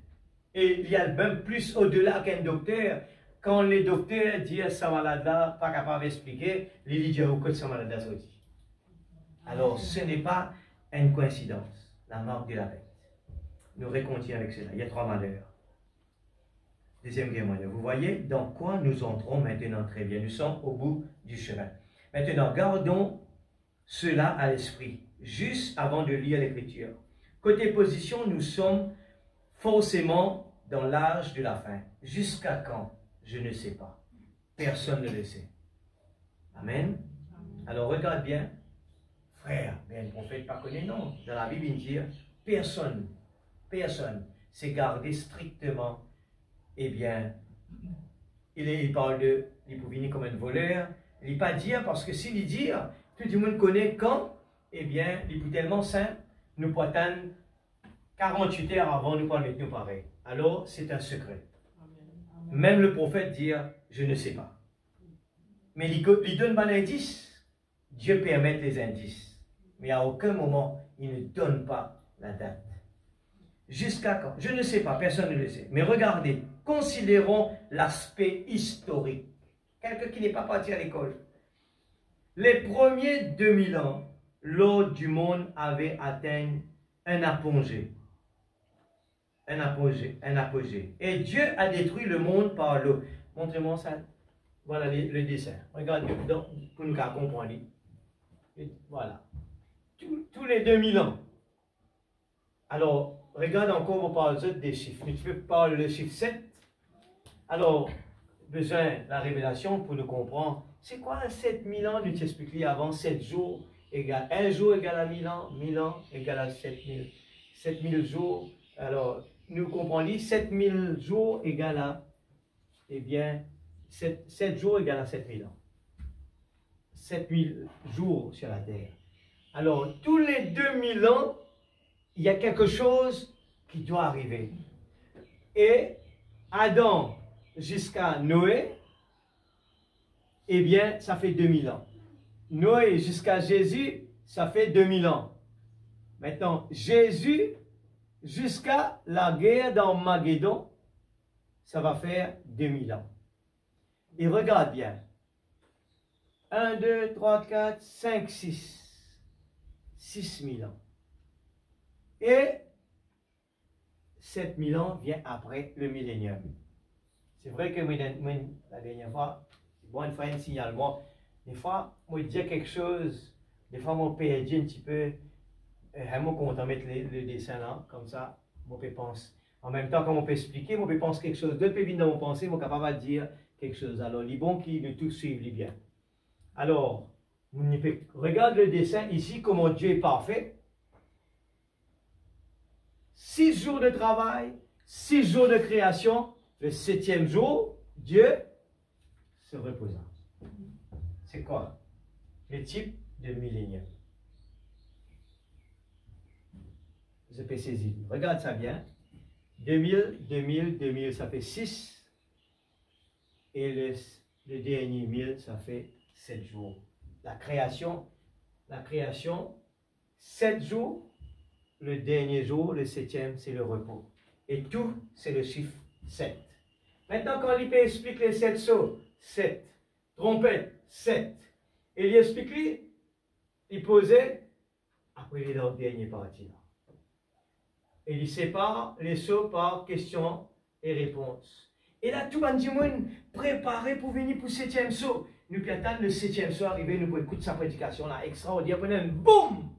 Et il y a même plus au-delà qu'un docteur. Quand les docteurs disent ça malade-là, pas capable d'expliquer, il dit au côté ça malade-là aussi. Alors ce n'est pas une coïncidence. La marque de la bête. Nous recontinuons avec cela. Il y a 3 malheurs. Deuxième guerre mondiale. Vous voyez dans quoi nous entrons maintenant très bien. Nous sommes au bout du chemin. Maintenant, gardons cela à l'esprit, juste avant de lire l'Écriture. Côté position, nous sommes forcément dans l'âge de la fin. Jusqu'à quand? Je ne sais pas. Personne ne le sait. Amen. Alors regarde bien. Frère, mais un prophète pas connu, non. Dans la Bible, il dit, personne s'est gardé strictement. Eh bien, il parle de, il peut venir comme un voleur. Il n'est pas dire, parce que s'il dit, tout le monde connaît quand, eh bien, il est tellement saint, nous pouvons attendre 48 heures avant, nous pouvons mettre nous pareil. Alors, c'est un secret. Même le prophète dit, je ne sais pas. Mais il donne un indice. Dieu permet les indices. Mais à aucun moment, il ne donne pas la date. Jusqu'à quand? Je ne sais pas, personne ne le sait. Mais regardez, considérons l'aspect historique. Quelqu'un qui n'est pas parti à l'école. Les premiers 2000 ans, l'eau du monde avait atteint un apogée. Un apogée. Et Dieu a détruit le monde par l'eau. Montrez-moi ça. Voilà le dessin. Regardez, pour nous comprendre. Voilà. Tous les 2000 ans. Alors, regarde encore, on parle des chiffres. Mais tu peux parler le chiffre 7. Alors, besoin de la révélation pour nous comprendre. C'est quoi 7000 ans? Nous t'expliquons avant 7 jours égale 1 jour égale à 1000 ans, 1000 ans égale à 7000. 7000 jours. Alors, nous comprenons 7000 jours égale à, eh bien, 7 jours égale à 7000 ans. 7000 jours sur la terre. Alors, tous les 2000 ans, il y a quelque chose qui doit arriver. Et Adam jusqu'à Noé, eh bien, ça fait 2000 ans. Noé jusqu'à Jésus, ça fait 2000 ans. Maintenant, Jésus jusqu'à la guerre d'Armageddon, ça va faire 2000 ans. Et regarde bien. 1, 2, 3, 4, 5, 6. 6000 ans. Et 7000 ans vient après le millénium. C'est vrai que la dernière fois, bon, une fois, un signal. Moi, des fois, moi, je dis quelque chose, des fois, moi, je perds un petit peu. Je suis content de mettre le dessin là, comme ça, moi, je pense. En même temps, quand on peut expliquer, moi, je pense quelque chose d'autre, peut venir dans mon pensée, moi, capable de dire quelque chose. Alors, les bons qui nous tous suivent, les bien. Alors, regarde le dessin ici, comment Dieu est parfait. 6 jours de travail, 6 jours de création, le 7e jour, Dieu se reposa. C'est quoi? Le type de millénium. Je peux saisir. Regarde ça bien. 2000, 2000, 2000, ça fait 6. Et le dernier 1000, ça fait 7 jours. La création, 7 jours. Le dernier jour, le 7e, c'est le repos. Et tout, c'est le chiffre 7. Maintenant, quand il explique les 7 sauts, 7. Trompette, 7. Et il explique, il posait, après il est dans le dernier partie là. Et il sépare les sauts par questions et réponses. Et là, tout le monde préparé pour venir pour le 7e saut. Nous pouvons attendre le 7e saut arriver, nous pouvons écouter sa prédication là, extraordinaire, prenez un boum!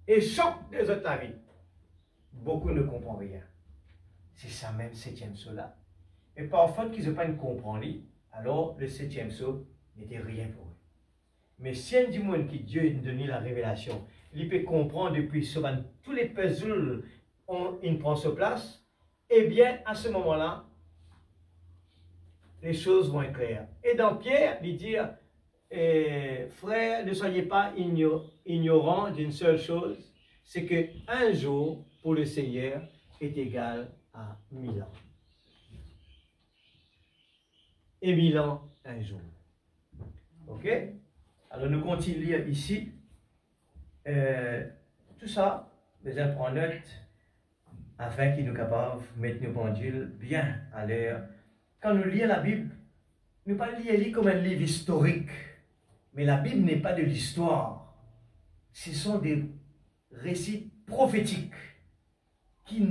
Et choc des autres la vie. Beaucoup ne comprennent rien. C'est ça même 7e saut là. Et parfois qu'ils n'ont pas compris, alors le 7e saut n'était rien pour eux. Mais si un monde qui Dieu a donné la révélation, il peut comprendre depuis souvent tous les puzzles, il prend sa place, eh bien à ce moment-là, les choses vont être claires. Et dans Pierre, il dit, frère, ne soyez pas ignorants d'une seule chose, c'est que un jour pour le Seigneur est égal à 1000 ans. Et 1000 ans, un jour. Ok? Alors nous continuons à lire ici. Tout ça, besoin de prendre note afin qu'il nous capable de mettre nos pendules bien à l'heure. Quand nous lisons la Bible, nous ne pas lire comme un livre historique. Mais la Bible n'est pas de l'histoire. Ce sont des récits prophétiques qui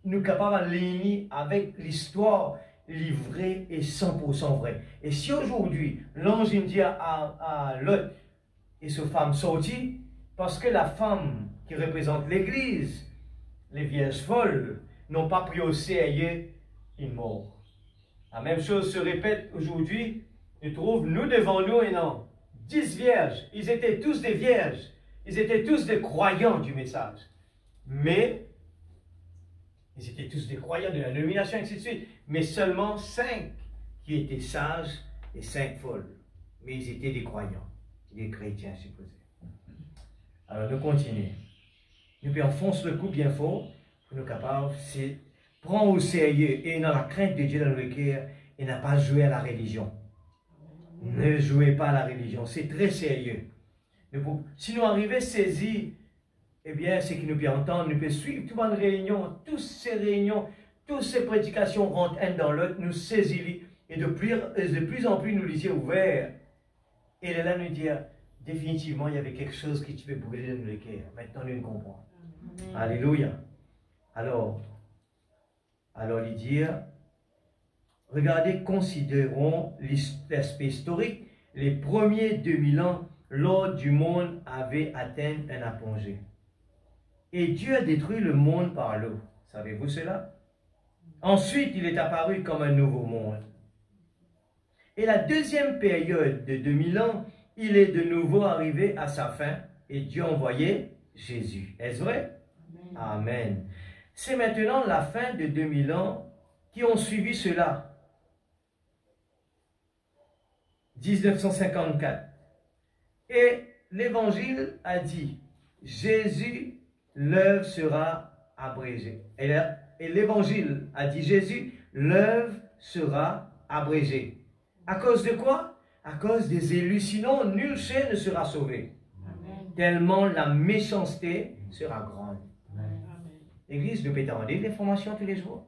nous capables de lire avec l'histoire livrée et 100% vraie. Et si aujourd'hui, l'ange dit à Lot et sa femme sortie, parce que la femme qui représente l'Église, les vierges folles, n'ont pas pris au sérieux une mort. La même chose se répète aujourd'hui. Nous trouvons, nous devant nous, et non, 10 vierges. Ils étaient tous des vierges. Ils étaient tous des croyants du message. Mais, ils étaient tous des croyants de la dénomination, ainsi de suite. Mais seulement 5 qui étaient sages et 5 folles. Mais ils étaient des croyants, des chrétiens supposés. Alors, nous continuons. Nous enfonce le coup bien fort pour nous capables, c'est prendre au sérieux et dans la crainte de Dieu dans le cœur et n'a pas joué à la religion. Ne jouez pas à la religion, c'est très sérieux. Si nous arrivons à saisir, eh bien, c'est que nous pouvons entendre, nous pouvons suivre toutes les réunions, toutes ces prédications rentrent un dans l'autre, nous saisissons, et de plus en plus nous les yeux ouverts. Et là, nous dire, définitivement, il y avait quelque chose qui peut brûler dans le cœur. Maintenant, nous comprenons. Alléluia. Alors, il dit, regardez, considérons l'aspect historique. Les premiers 2000 ans, l'ordre du monde avait atteint un apogée. Et Dieu a détruit le monde par l'eau. Savez-vous cela? Ensuite, il est apparu comme un nouveau monde. Et la deuxième période de 2000 ans, il est de nouveau arrivé à sa fin et Dieu a envoyé Jésus. Est-ce vrai? Amen. C'est maintenant la fin de 2000 ans qui ont suivi cela. 1954. Et l'évangile a dit, Jésus, l'œuvre sera abrégée. Et l'évangile a dit, Jésus, l'œuvre sera abrégée. À cause de quoi? À cause des élus. Sinon, nul chair ne sera sauvé. Amen. Tellement la méchanceté sera grande. Amen. L'Église nous peut demander l'information tous les jours.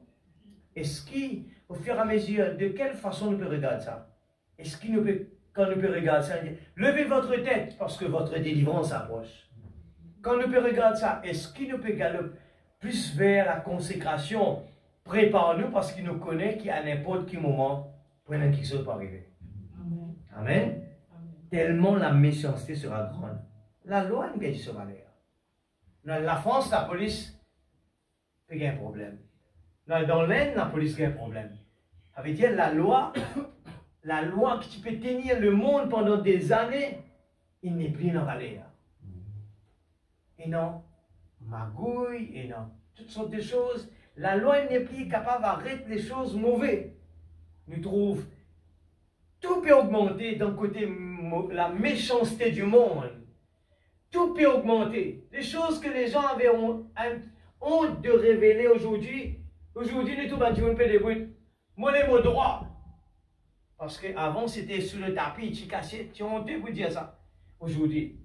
Est-ce qu'au fur et à mesure, de quelle façon nous peut regarder ça? Est-ce qu'il nous peut, quand nous peut regarder ça, dire, levez votre tête parce que votre délivrance approche. Quand nous peut regarder ça, est-ce qu'il nous peut galoper plus vers la consécration? Prépare-nous parce qu'il nous connaît qu'à n'importe quel moment, prenons quelque chose pour arriver. Amen. Amen. Amen. Tellement la méchanceté sera grande. La loi nous dit ce valeur. Dans la France, la police a un problème. Dans l'Inde, la police a un problème. Ça veut dire la loi que tu peux tenir le monde pendant des années, il n'est plus dans la valeur. Et non, magouille, et non, toutes sortes de choses. La loi n'est plus capable d'arrêter les choses mauvaises. Nous trouvons tout peut augmenter d'un côté la méchanceté du monde. Tout peut augmenter. Les choses que les gens avaient honte de révéler aujourd'hui, aujourd'hui, nous tout on peut débrouiller. Moi, les mots droit. Parce qu'avant, c'était sous le tapis, tu cassais, tu as honte de vous dire ça. Aujourd'hui,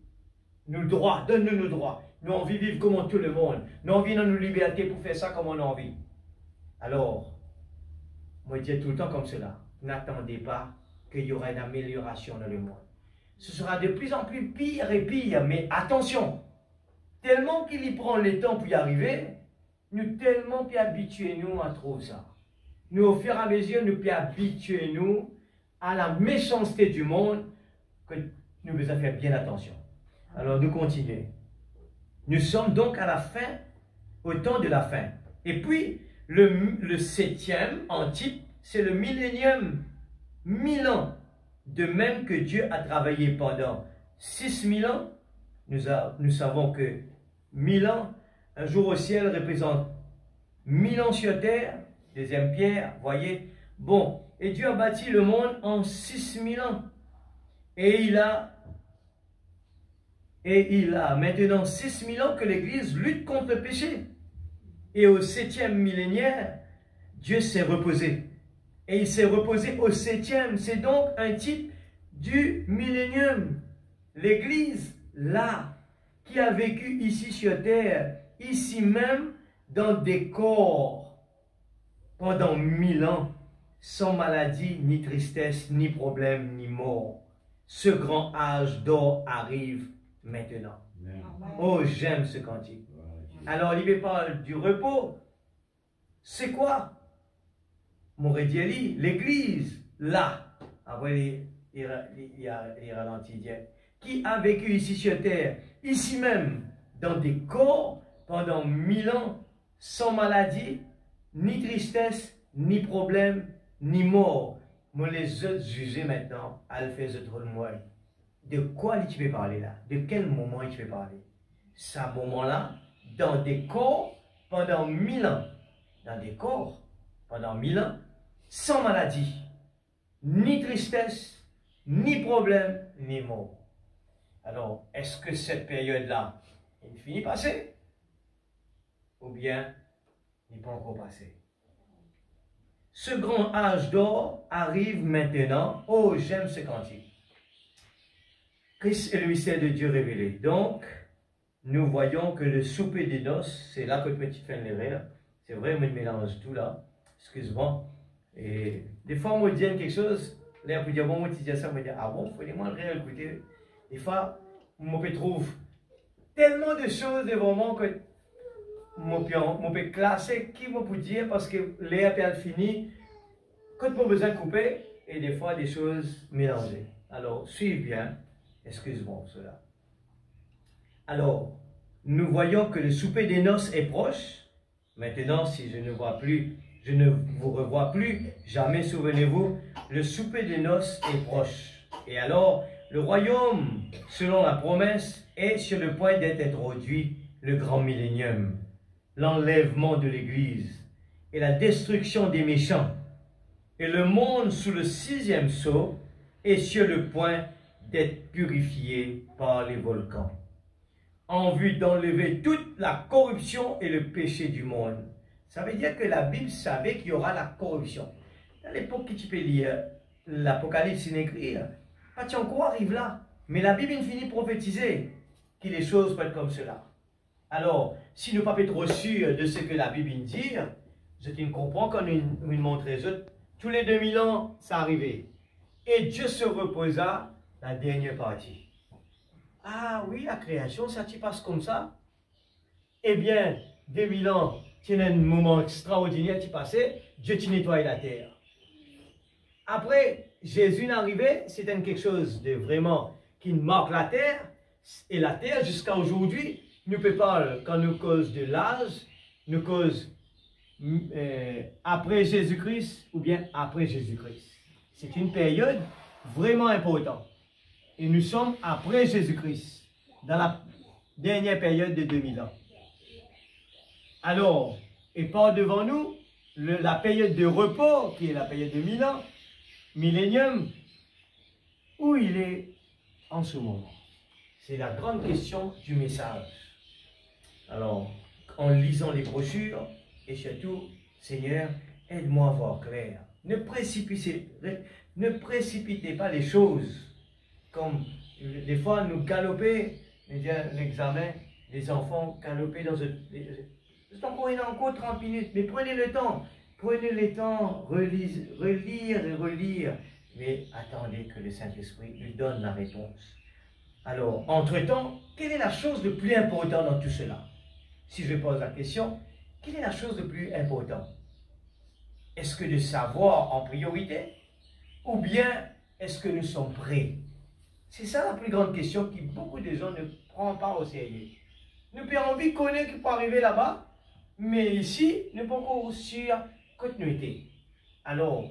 nous le droit, donne-nous nos droits. Nous avons envie de vivre comme tout le monde. Nous avons envie de nos libertés pour faire ça comme on a envie. Alors, moi, je dis tout le temps comme cela. N'attendez pas qu'il y aura une amélioration dans le monde. Ce sera de plus en plus pire et pire, mais attention, tellement qu'il y prend le temps pour y arriver, nous tellement puis habituer-nous à trop ça. Nous, au fur et à mesure, nous puis habituer-nous à la méchanceté du monde, que nous devons faire bien attention. Alors, nous continuons. Nous sommes donc à la fin, au temps de la fin. Et puis, le septième, en type, c'est le millénium, 1000 ans. De même que Dieu a travaillé pendant 6000 ans, nous savons que 1000 ans, un jour au ciel représente 1000 ans sur terre, deuxième Pierre, voyez. Bon, et Dieu a bâti le monde en 6000 ans. Et il a maintenant 6000 ans que l'Église lutte contre le péché. Et au 7e millénaire, Dieu s'est reposé. Et il s'est reposé au 7e. C'est donc un type du millénium. L'Église, là, qui a vécu ici sur terre, ici même, dans des corps, pendant 1000 ans, sans maladie, ni tristesse, ni problème, ni mort. Ce grand âge d'or arrive maintenant. Amen. Oh, j'aime ce cantique. Alors, il parle du repos. C'est quoi? Morédieli, l'église, là, après il ralentit, qui a vécu ici sur terre, ici même, dans des corps, pendant 1000 ans, sans maladie, ni tristesse, ni problème, ni mort. Moi, les autres jugés maintenant, à le faire de moi. De quoi tu veux parler là? De quel moment tu veux parler? Ce moment-là, dans des corps, pendant 1000 ans. Dans des corps, pendant 1000 ans, sans maladie, ni tristesse, ni problème, ni mort. Alors, est-ce que cette période-là, elle finit passer? Ou bien, il n'est pas encore passé? Ce grand âge d'or arrive maintenant. Oh, j'aime ce cantique. Christ est le mystère de Dieu révélé. Donc, nous voyons que le souper des noces, c'est là que le petit fait les rires. C'est vrai, moi, je mélange tout là. Excuse-moi. Et des fois, moi, je dis quelque chose. Là, on peut dire, bon, moi, tu dis ça, on peut dire, ah bon, il faut moi le réécouter. Des fois, moi, je trouve tellement de choses devant moi que je peux classer qui je peux dire parce que l'air est fini. Quand on a besoin de couper, et des fois, des choses mélangées. Alors, suivez bien. Excuse-moi pour cela. Alors, nous voyons que le souper des noces est proche. Maintenant, si je ne vous revois plus, jamais souvenez-vous, le souper des noces est proche. Et alors, le royaume, selon la promesse, est sur le point d'être introduit, le grand millénium, l'enlèvement de l'Église et la destruction des méchants. Et le monde sous le 6e sceau est sur le point d'être purifié par les volcans, en vue d'enlever toute la corruption et le péché du monde. Ça veut dire que la Bible savait qu'il y aura la corruption. Dans l'époque que tu peux lire, l'Apocalypse il écrit, pas encore arrive là. Mais la Bible finit de prophétiser que les choses peuvent être comme cela. Alors, si nous ne sommes pas trop sûrs de ce que la Bible dit, je ne comprends qu'on nous montre les autres. Tous les 2000 ans, ça arrivait. Et Dieu se reposa la dernière partie. Ah oui, la création, ça se passe comme ça. Eh bien, 2000 ans, c'est un moment extraordinaire qui passait, Dieu qui nettoie la terre. Après, Jésus n'arrivait, c'était quelque chose de vraiment qui marque la terre, et la terre jusqu'à aujourd'hui, nous peut pas, quand nous cause de l'âge, nous cause après Jésus-Christ ou bien après Jésus-Christ. C'est une période vraiment importante. Et nous sommes après Jésus-Christ, dans la dernière période de 2000 ans. Alors, et par devant nous, la période de repos, qui est la période de 1000 ans, millénium, où il est en ce moment. C'est la grande question du message. Alors, en lisant les brochures, et surtout, Seigneur, aide-moi à voir clair. Ne précipitez pas les choses. Comme des fois, nous galoper, l'examen, les enfants galoper dans un... C'est encore 30 minutes, mais prenez le temps, relire et relire. Mais attendez que le Saint-Esprit lui donne la réponse. Alors, entre-temps, quelle est la chose le plus importante dans tout cela? Si je pose la question, quelle est la chose le plus importante? Est-ce que de savoir en priorité? Ou bien, est-ce que nous sommes prêts? C'est ça la plus grande question que beaucoup de gens ne prennent pas au sérieux. Nous avons envie de connaître qui peut arriver là-bas, mais ici, nous ne sommes pas sur continuité. Alors,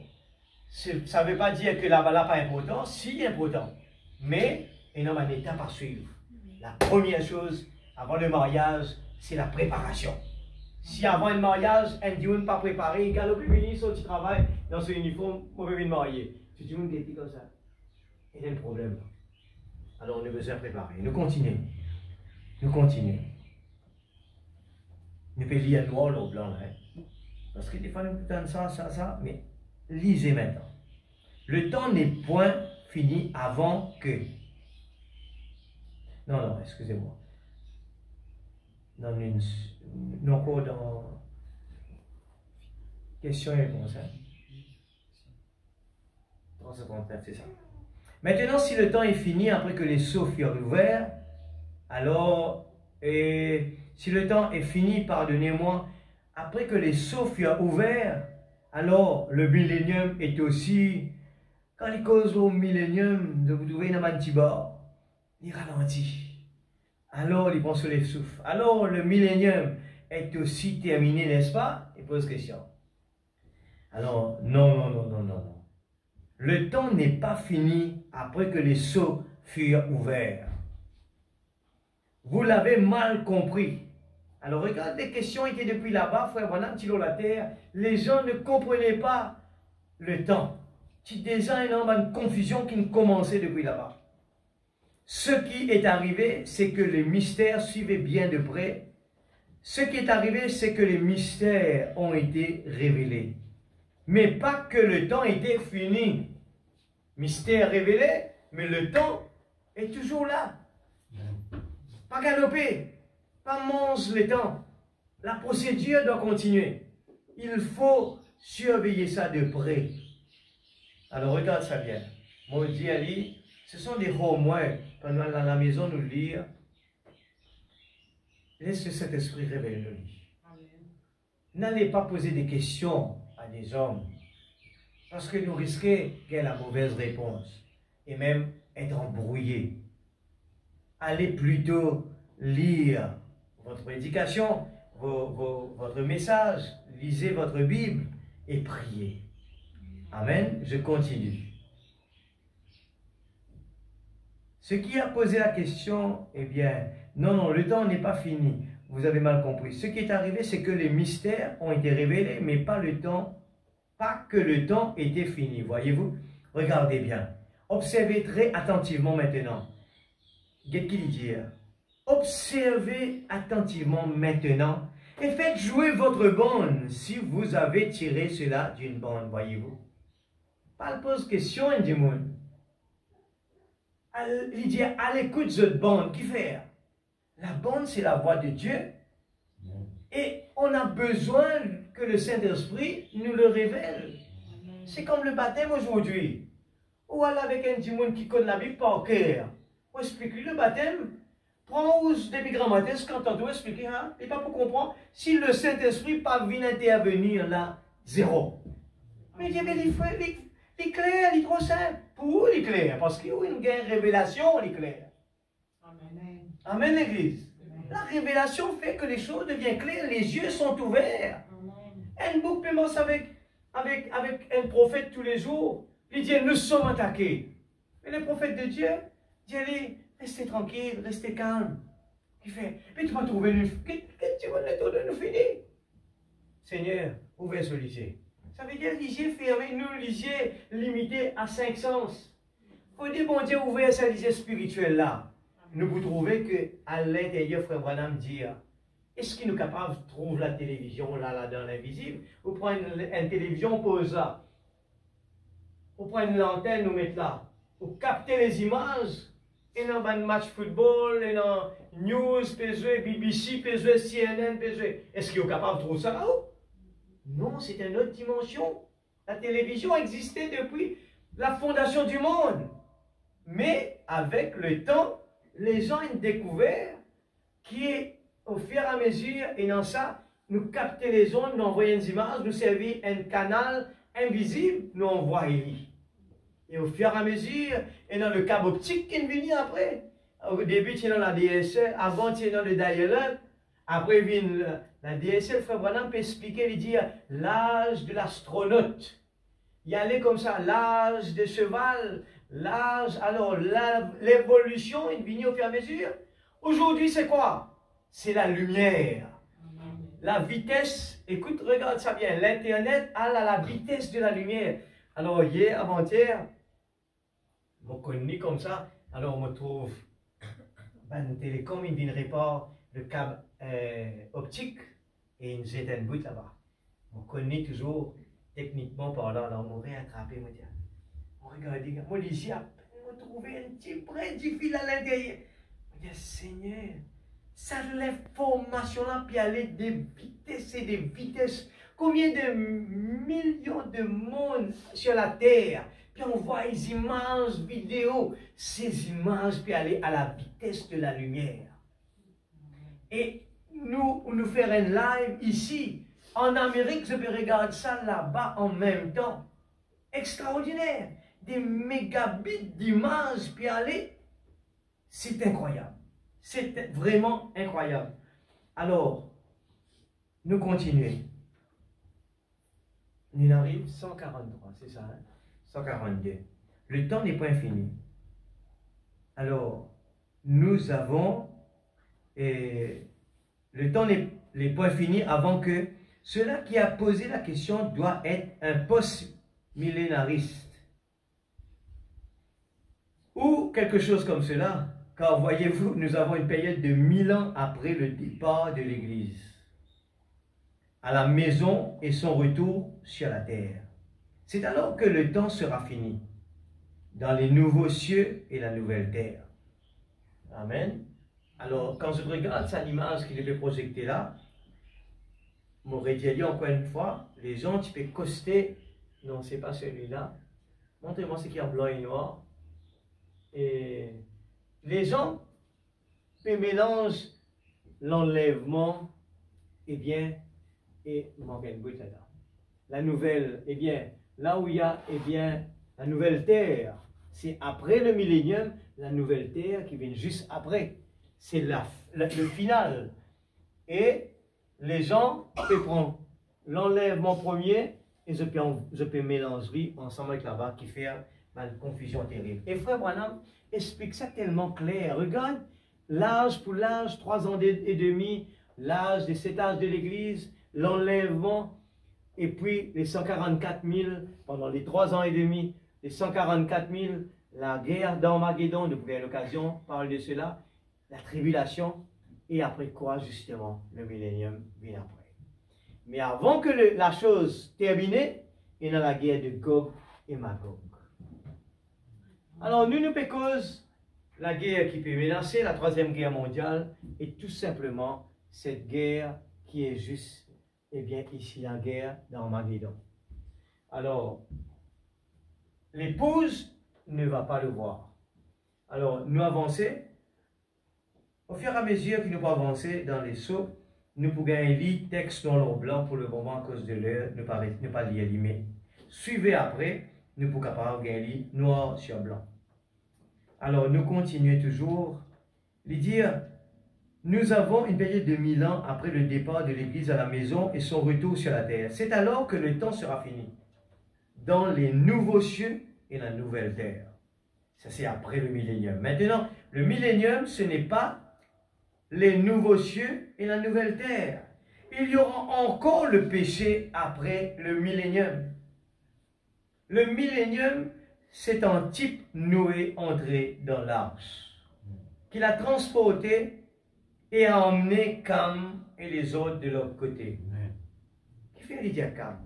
ça ne veut pas dire que là-bas, là, pas important, si important. Mais, il y a une étape à suivre. La première chose, avant le mariage, c'est la préparation. Si avant le mariage, un dit n'est pas préparé, il a venir sur le travail dans ce uniforme, on peut venir marier. Tu dis, on est comme ça. Il y a un problème. Alors, on a besoin de préparer. Nous continuons. Nous continuons. Nous pouvons lire noir ou blanc, hein? Parce que des fois, nous donne ça, mais lisez maintenant. Le temps n'est point fini avant que. Non, excusez-moi. Nous encore dans question et réponse. Hein? 359, c'est ça. Maintenant, si le temps est fini après que les sceaux furent ouverts, alors, si le temps est fini, pardonnez-moi, après que les sceaux furent ouverts, alors le millénium est aussi, quand il cause au millénium, vous trouvez dans un petit bord, il ralentit. Alors, il pense sur les souffles. Alors, le millénium est aussi terminé, n'est-ce pas? Il pose question. Alors, non. Le temps n'est pas fini après que les sceaux furent ouverts. Vous l'avez mal compris. Alors, regarde, les questions étaient depuis là-bas, frère Branham, sur la terre. Les gens ne comprenaient pas le temps. C'est déjà une confusion qui commençait depuis là-bas. Ce qui est arrivé, c'est que les mystères suivaient bien de près. Ce qui est arrivé, c'est que les mystères ont été révélés. Mais pas que le temps était fini. Mystère révélé, mais le temps est toujours là. Pas galoper, pas manger le temps. La procédure doit continuer. Il faut surveiller ça de près. Alors regarde ça bien. Moi, je dis à lui, ce sont des homework. Pendant à la maison, nous lire. Laisse cet esprit révéler le lit. N'allez pas poser des questions à des hommes. Parce que nous risquons qu'il y ait la mauvaise réponse. Et même être embrouillé. Allez plutôt lire votre prédication, votre message. Lisez votre Bible et priez. Amen. Je continue. Ce qui a posé la question, eh bien, non, le temps n'est pas fini. Vous avez mal compris. Ce qui est arrivé, c'est que les mystères ont été révélés, mais pas que le temps était fini. Voyez-vous? Regardez bien. Observez très attentivement maintenant. Qu'est-ce qu'il dit? Observez attentivement maintenant et faites jouer votre bande si vous avez tiré cela d'une bande. Voyez-vous? Pas pose question, il dit, il dit, à l'écoute de cette bande, qui fait? La bande, c'est la voix de Dieu. Et on a besoin que le Saint-Esprit nous le révèle. C'est comme le baptême aujourd'hui. Ou aller avec un petit monde qui connaît la Bible par cœur. On explique le baptême. Prends des grammaires quand on doit expliquer. Hein? Et pas pour comprendre. Si le Saint-Esprit pas vient intervenir là, zéro. Mais il y avait les clairs, les trop simples. Pour les clairs. Parce qu'il y a une révélation, les clairs. Amen. Amen, l'Église. La révélation fait que les choses deviennent claires, les yeux sont ouverts. Un bouc commence avec un prophète tous les jours. Il dit, nous sommes attaqués. Et le prophète de Dieu dit, allez, restez tranquille, restez calme. Il fait, mais tu vas trouver qu'est-ce que tu vas nous finir? Seigneur, ouvrez ce lycée. Ça veut dire lycée fermé, nous, lycée limité à 5 sens. Il faut dire, bon Dieu, ouvrir ce lycée spirituel là. Nous vous trouvez qu'à l'intérieur, frère Branham dit, est-ce qu'il nous est capable de trouver la télévision là dans l'invisible? Ou prendre une télévision, on pose là. Ou prendre l'antenne, nous mettre là. Ou capter les images. Et dans un match football, et dans news, BBC, CNN, est-ce qu'il est capable de trouver ça là-haut? Non, c'est une autre dimension. La télévision existait depuis la fondation du monde. Mais avec le temps, les gens ont découvert qu'au fur et à mesure, et dans ça, nous capter les ondes, nous envoyer des images, nous servir un canal invisible, nous envoyer. Et au fur et à mesure, et dans le câble optique qui est venu après. Au début, tu es dans la DSL, avant, tu es dans le dial-up, après, vient la DSL, frère Branham peut expliquer, il dit l'âge de l'astronaute. Il y allait comme ça, l'âge de cheval, l'âge, alors l'évolution est venue au fur et à mesure. Aujourd'hui, c'est quoi? C'est la lumière. La vitesse, écoute, regarde ça bien, l'Internet a la vitesse de la lumière. Alors, hier, avant-hier, on connaît comme ça, alors on me trouve, ben, télécom, il vient réparer le câble optique et une certaine bout là-bas. On connaît toujours, techniquement parlant, là, on m'aurait attrapé, on dit, on regarde, moi, ici, on trouvait un petit brin du fil à l'intérieur. On dit, Seigneur, ça l'information là, puis aller des vitesses et des vitesses. Combien de millions de monde sur la terre, puis on voit les images, vidéos, ces images, puis aller à la vitesse de la lumière. Et nous faire un live ici, en Amérique, je peux regarder ça là-bas en même temps. Extraordinaire. Des mégabits d'images, puis aller, c'est incroyable. C'est vraiment incroyable. Alors, nous continuons. Nous arrivons 143, c'est ça, hein? 142. Le temps n'est pas infini. Alors, nous avons, le temps n'est pas infini avant que celui qui a posé la question doit être un post-millénariste. Ou quelque chose comme cela. Car voyez-vous, nous avons une période de 1000 ans après le départ de l'Église à la maison et son retour sur la terre. C'est alors que le temps sera fini dans les nouveaux cieux et la nouvelle terre. Amen. Alors, quand je regarde cette image qui est projetée là, mon dit encore une fois, les gens, tu peux coster, non, c'est pas celui-là. Montrez-moi ce qui est en blanc et noir. Et les gens mélangent l'enlèvement, eh bien, et la nouvelle, eh bien, là où il y a, eh bien, la nouvelle terre, c'est après le millénium, la nouvelle terre qui vient juste après. C'est le final. Et les gens peuvent prendre l'enlèvement premier et je peux mélanger ensemble avec là-bas qui fait une confusion terrible. Et frère Branham explique ça tellement clair. Regarde, l'âge pour l'âge, 3 ans et demi, l'âge des 7 âges de l'Église, l'enlèvement, et puis les 144 000 pendant les 3 ans et demi, les 144 000, la guerre d'Armageddon, nous pouvons à l'occasion parler de cela, la tribulation, et après quoi, justement, le millénium vient après. Mais avant que la chose termine, il y a la guerre de Gog et Magog. Alors, nous cause la guerre qui peut menacer la Troisième Guerre mondiale et tout simplement cette guerre qui est juste, eh bien, ici, la guerre d'Armageddon. Alors, l'épouse ne va pas le voir. Alors, nous avançons. Au fur et à mesure que nous pouvons avancer dans les sauts, nous pouvons lire texte dans l'or blanc pour le moment à cause de l'heure, ne pas lire l'email. Suivez après, nous pouvons capables de lire noir sur blanc. Alors, nous continuons toujours de dire, nous avons une période de 1000 ans après le départ de l'Église à la maison et son retour sur la terre. C'est alors que le temps sera fini, dans les nouveaux cieux et la nouvelle terre. Ça, c'est après le millénium. Maintenant, le millénium, ce n'est pas les nouveaux cieux et la nouvelle terre. Il y aura encore le péché après le millénium. Le millénium, c'est un type Noé entré dans l'arche, qu'il a transporté et a emmené Cam et les autres de l'autre côté. Qui fait dire Cam?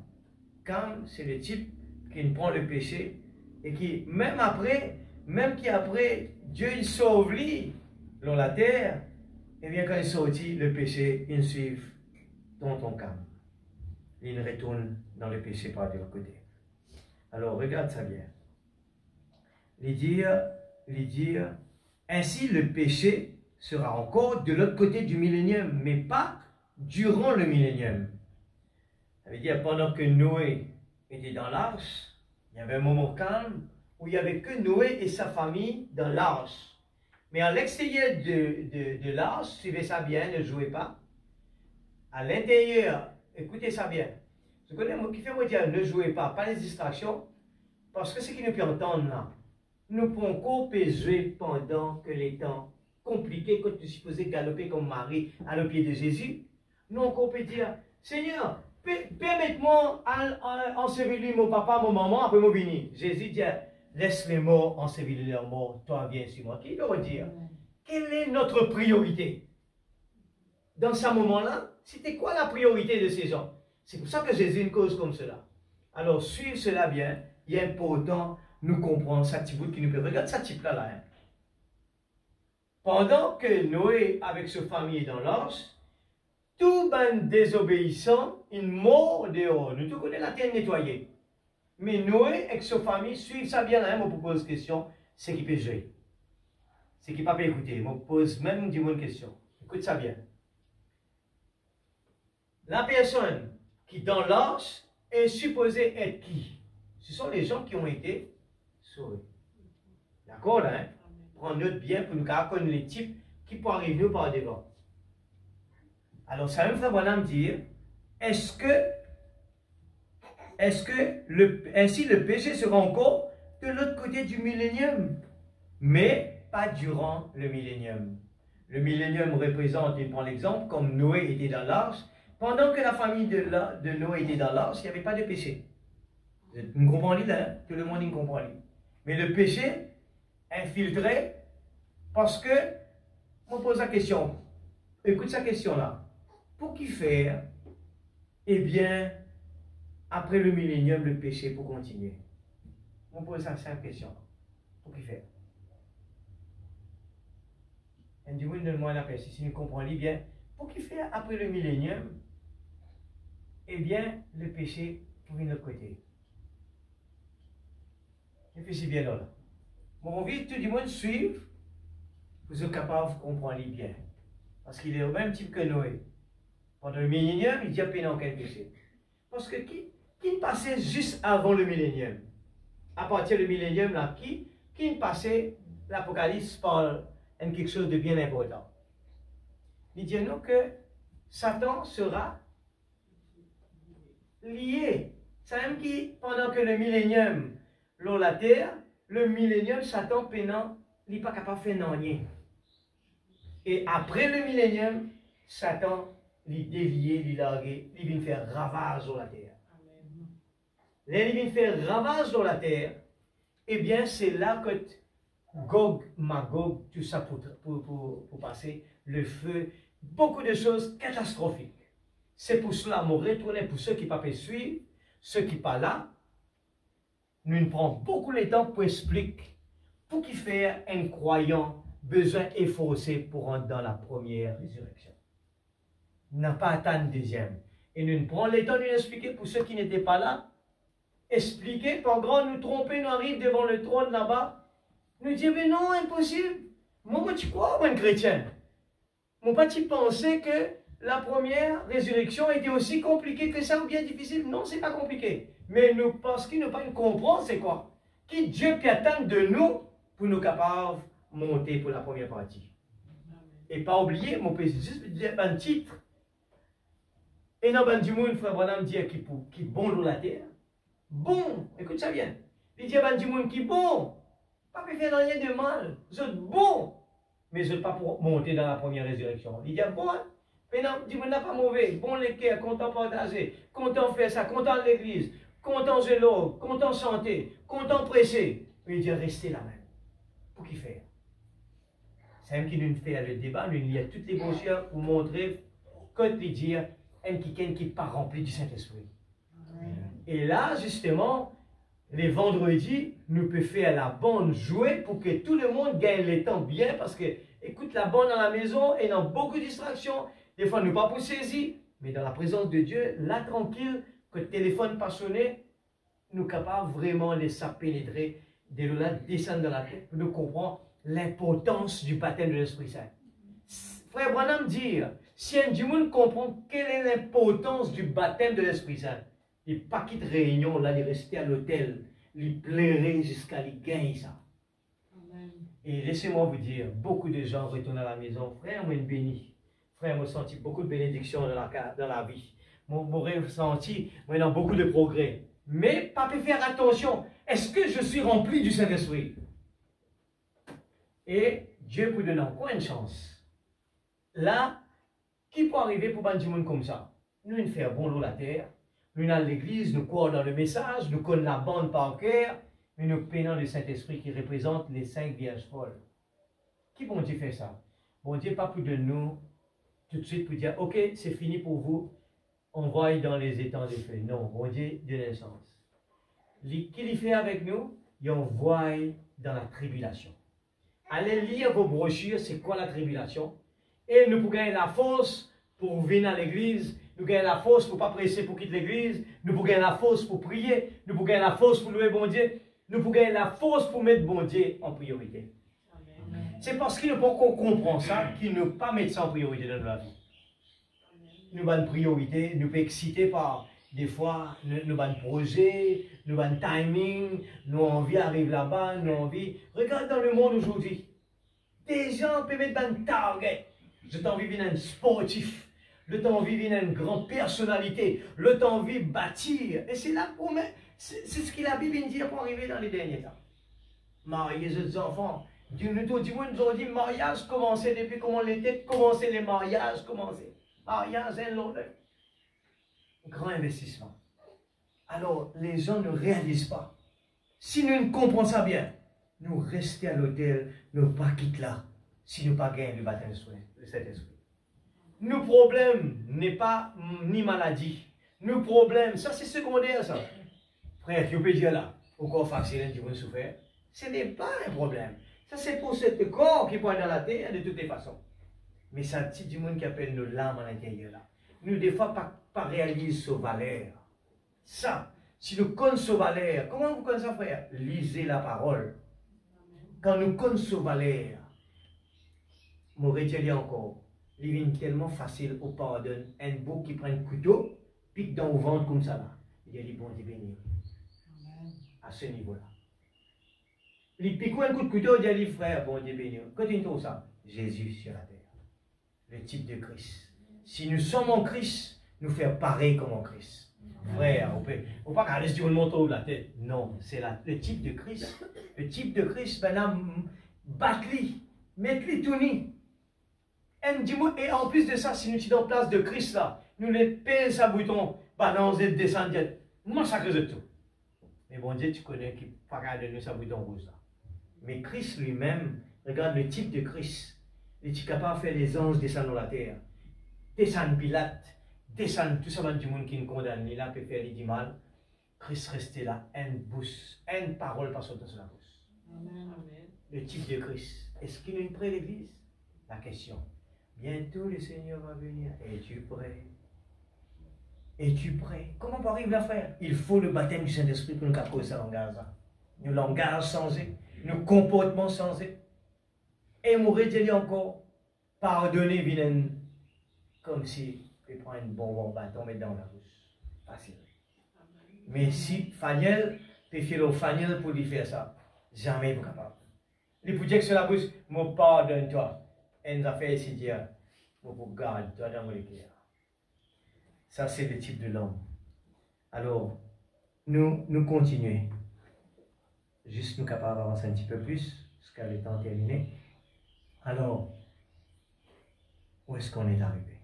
Cam, c'est le type qui prend le péché et qui, même après, Dieu il sauve lui dans la terre, et bien quand il sortit le péché, il suit ton Cam. Il retourne dans le péché par de l'autre côté. Alors regarde ça bien. Les dire, ainsi le péché sera encore de l'autre côté du millénium, mais pas durant le millénium. Ça veut dire pendant que Noé était dans l'arche, il y avait un moment calme où il n'y avait que Noé et sa famille dans l'arche. Mais à l'extérieur de l'arche, suivez ça bien, ne jouez pas. À l'intérieur, écoutez ça bien. Ce qui fait moi dire ne jouez pas les distractions, parce que ce qui nous peut entendre là, nous pouvons encore jouer pendant que les temps compliqués, quand tu es supposé galoper comme Marie à le pied de Jésus, nous encore peut dire, Seigneur, permette-moi ensevelir mon papa, mon maman, après mon venir. Jésus dit, laisse les morts ensevelir leurs morts, toi viens sur moi. Qui doit dire, quelle est notre priorité? Dans ce moment-là, c'était quoi la priorité de ces gens? C'est pour ça que Jésus une cause comme cela. Alors, suivre cela bien, il est important, nous comprendre ça petit bout qui nous peut. Regarde ça type là. Hein. Pendant que Noé, avec sa famille dans l'arche, tout ben désobéissant, il mort dehors. Nous tous connaissons la terre nettoyée. Mais Noé, avec sa famille, suivent ça bien là, je me pose question, c'est qui peut jouer. C'est qui ne peut pas écouter. Je me pose même une question. Écoute ça bien. La personne qui dans l'arche est supposée être qui? Ce sont les gens qui ont été sauvés. D'accord là, hein? Prends note bien pour nous connaître les types qui peuvent arriver nous par devant. Alors ça me fait voilà me dire, est-ce que ainsi le péché sera encore de l'autre côté du millénium, mais pas durant le millénium. Le millénium représente, il prend l'exemple, comme Noé était dans l'arche, pendant que la famille de Noé était dans l'arche, il n'y avait pas de péché. Vous comprenez là, hein? Tout le monde y comprend. Mais le péché infiltré, parce que, on pose la question, écoute sa question là, pour qui faire? Eh bien, après le millénium, le péché pour continuer. On pose la simple question, pour qui faire? Et du coup, donne-moi la paix, si vous comprenez bien, pour qui faire après le millénium? Eh bien, le péché pour de l'autre côté. Réfléchissez bien là. Bon, on veut tout du monde suivre, vous êtes capable de comprendre bien. Parce qu'il est au même type que Noé. Pendant le millénium, il dit à peine en quel péché. Parce que qui passait juste avant le millénium? À partir du millénium, là, qui passait l'Apocalypse par quelque chose de bien important? Il dit non que Satan sera lié. C'est même qui, pendant que le millénium, l'eau la terre, le millénium, Satan pénant, il n'est pas capable de faire rien. Et après le millénium, Satan, il délié, il largué, il vient faire ravage sur la terre. Là, il vient faire ravage sur la terre, eh bien, c'est là que Gog, Magog, tout ça pour passer, le feu, beaucoup de choses catastrophiques. C'est pour cela, je retourne pour ceux qui ne peuvent pas suivre, ceux qui ne sont pas là. nous prenons beaucoup de temps pour expliquer pour qui faire un croyant besoin efforcé pour rentrer dans la première résurrection. N'a pas atteint le deuxième. Et nous prenons le temps de l'expliquer pour ceux qui n'étaient pas là. Expliquer, par grand nous tromper, nous arrivons devant le trône là-bas. Nous disons, mais non, impossible. Moi, tu crois, moi, un chrétien? Mon pas tu pensais que la première résurrection était aussi compliquée que ça ou bien difficile? Non, c'est pas compliqué. Mais nous, parce qu'il n'a pas comprendre, c'est quoi? Qui Dieu peut attendre de nous pour nous capables de monter pour la première partie. Et pas oublier, mon peut juste dire un titre. Et non, ben du monde, frère Branham dit qui bon dans la terre. Bon, écoute ça bien. Il dit ben du monde qui bon. Pas peut faire rien de mal. Vous êtes bon. Mais vous n'êtes pas pour monter dans la première résurrection. Il dit bon, mais non, du monde n'a pas mauvais. Bon les cœurs, content partager, content faire ça, content l'église, content zélo, content santé, content pressé. Il dit restez là même. Pour qui faire? C'est un qui nous fait le débat, nous il y a toutes les brochures pour montrer, quand lui dire, un qui n'est pas rempli du Saint-Esprit. Et là, justement, les vendredis, nous pouvons faire la bande jouer pour que tout le monde gagne le temps bien, parce que, écoute, la bande dans la maison, et dans beaucoup de distractions, des fois, nous pas pour saisir, mais dans la présence de Dieu, là, tranquille, que le téléphone pas sonné, nous capables vraiment de laisser pénétrer, de là descendre dans la tête, pour nous comprendre l'importance du baptême de l'Esprit Saint. Frère Branham dit, si un du monde comprend quelle est l'importance du baptême de l'Esprit Saint, il pas quitte réunion, là, il rester à l'hôtel, il pleurer jusqu'à il gagner ça. Amen. Et laissez-moi vous dire, beaucoup de gens retournent à la maison, frère, moi, béni. Frère, moi, senti beaucoup de bénédictions dans la vie. Moi, ressenti, moi, dans beaucoup de progrès. Mais, pas peut faire attention, est-ce que je suis rempli du Saint-Esprit? Et Dieu peut donner encore une chance. Là, qui peut arriver pour un monde comme ça? Nous, nous faisons bon l'eau la terre. Nous, dans l'église, nous croyons dans le message, nous connaissons la bande par cœur, mais nous payons le Saint-Esprit qui représente les 5 vierges folles. Qui bon Dieu fait ça? Bon Dieu pas pour de nous tout de suite pour dire, ok, c'est fini pour vous, envoie dans les étangs de feu. Non, bon Dieu de naissance. Qui il fait avec nous? Il envoie dans la tribulation. Allez lire vos brochures, c'est quoi la tribulation? Et nous pouvons gagner la force pour venir à l'église, nous gagnons la force pour ne pas presser pour quitter l'église, nous pouvons gagner la force pour prier, nous pouvons gagner la force pour louer bon Dieu, nous pouvons gagner la force pour mettre bon Dieu en priorité. C'est parce qu'il ne peut qu'on comprend ça qu'il ne peut pas mettre ça en priorité dans la vie. Nous avons une priorité, nous pouvons exciter par des fois, nous avons un projet, nous avons un timing, nous avons envie d'arriver là-bas, nous avons envie. Regarde dans le monde aujourd'hui, des gens peuvent mettre dans un target. Je t'en envie d'être un sportif. Le temps envie d'être une grande personnalité. Le temps envie de bâtir. Et c'est là pour moi, c'est ce que la Bible dit pour arriver dans les derniers temps. Marier les enfants. Nous ont dit mariage commencer depuis comment l'était, commencer les mariages, commencer. Mariage, un long. Grand investissement. Alors, les gens ne réalisent pas. Si nous ne comprenons ça bien, nous restons à l'hôtel, nous pas quitter là, si nous pas gagnons le baptême de cet esprit. Nos problèmes n'est pas ni maladie. Nos problèmes, ça c'est secondaire ça. Frère, tu peux dire là, au corps facile, tu veux souffrir. Ce n'est pas un problème. Ça c'est pour ce corps qui pointe dans la terre de toutes les façons. Mais ça c'est du monde qui appelle nos larmes à l'intérieur là. Nous des fois pas réalisons ce valeur. Ça, si nous connaissons ce valeur, comment vous connaissez ça frère? Lisez la parole. Quand nous connaissons ce valeur, mon retiens encore. Il vient tellement facile au pardon. Un beau qui prend un couteau, pique dans le ventre comme ça là. Il dit bon Dieu béni. À ce niveau-là. Il pique un coup de couteau, il dit frère, bon Dieu béni. Quand il trouve ça, Jésus sur la terre. Le type de Christ. Si nous sommes en Christ, nous faire pareil comme en Christ. Frère, on ne peut pas regarder sur le manteau de la tête. Non, c'est le type de Christ. Le type de Christ, maintenant, battre-lui, mettre-lui tout nu. Et en plus de ça, si nous sommes en place de Christ là, nous les payons sa bouton, balance et descendre, massacre de tout. Mais bon Dieu, tu connais qui parle de nous sa bouton rouge là. Mais Christ lui-même, regarde le type de Christ. Il est capable de faire les anges descendre dans la terre. Descendre Pilate, descendre tout ça du monde qui nous condamne, il a peut faire du mal. Christ restait là, une parole par sortir sur la bouche. Le type de Christ. Est-ce qu'il est prêt l'église? La question. Bientôt le Seigneur va venir. Es-tu prêt? Es-tu prêt? Comment on arrive à faire? Il faut le baptême du Saint-Esprit pour nous capter ce langage. Nos langages changés, nos comportements changés. Et mourir, Dieu dit encore, pardonner, vilaine, comme si il prend un bonbon bâton, mettre dans la bouche. Facile. Mais si Faniel, peut faire au Faniel pour lui faire ça, jamais vous capable. Il peut dire que sur la bouche, me pardonne-toi. Et nous a fait ici dire, pour garde-toi dans mon cœur. Ça, c'est le type de l'homme. Alors, nous continuons. Juste nous capables d'avancer un petit peu plus, jusqu'à le temps terminé. Alors, où est-ce qu'on est arrivé?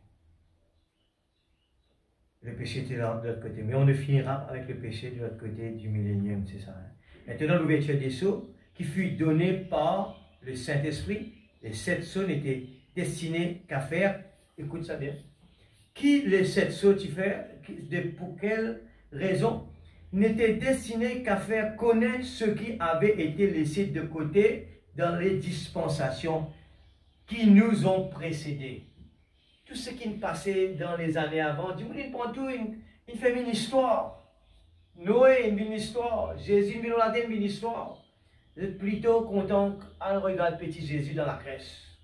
Le péché était là de l'autre côté, mais on ne finira avec le péché de l'autre côté du millénium, c'est ça. Hein? Maintenant, l'ouverture des sceaux, qui fut donnée par le Saint-Esprit, les 7 sceaux n'étaient destinés qu'à faire, écoute ça bien, qui les 7 sceaux tu fais, pour quelle raison, n'étaient destinés qu'à faire connaître ce qui avait été laissé de côté dans les dispensations qui nous ont précédés. Tout ce qui nous passait dans les années avant, du monde, il prend tout, il fait une histoire. Noé, une histoire. Jésus, une histoire. Vous êtes plutôt content qu'à regarder petit Jésus dans la crèche.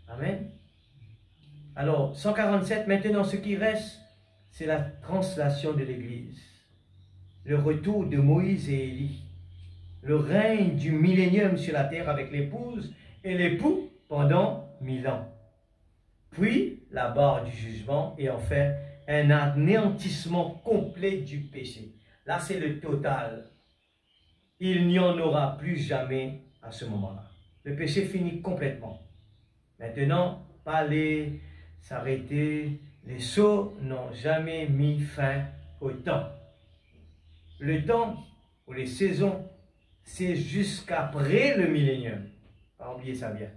Amen. Alors, 147, maintenant, ce qui reste, c'est la translation de l'Église. Le retour de Moïse et Élie. Le règne du millénium sur la terre avec l'épouse et l'époux pendant 1000 ans. Puis, la barre du jugement et enfin, un anéantissement complet du péché. Là, c'est le total. Il n'y en aura plus jamais à ce moment-là. Le péché finit complètement. Maintenant, pas les s'arrêter. Les sceaux n'ont jamais mis fin au temps. Le temps ou les saisons, c'est jusqu'après le millénium. Pas oublier ça bien.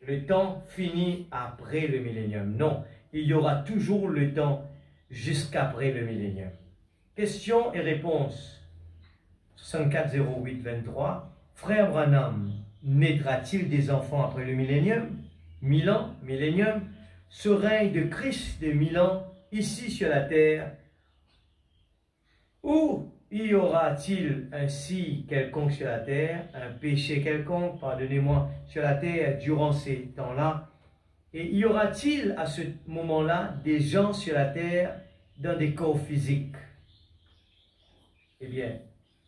Le temps finit après le millénium. Non, il y aura toujours le temps jusqu'après le millénium. Questions et réponses. 64 08 23. Frère Branham, naîtra-t-il des enfants après le millénium? 1000 ans, millénium. Ce règne de Christ de 1000 ans, ici sur la terre, ou y aura-t-il ainsi quelconque sur la terre, un péché quelconque, pardonnez-moi, sur la terre durant ces temps-là? Et y aura-t-il à ce moment-là des gens sur la terre dans des corps physiques? Eh bien,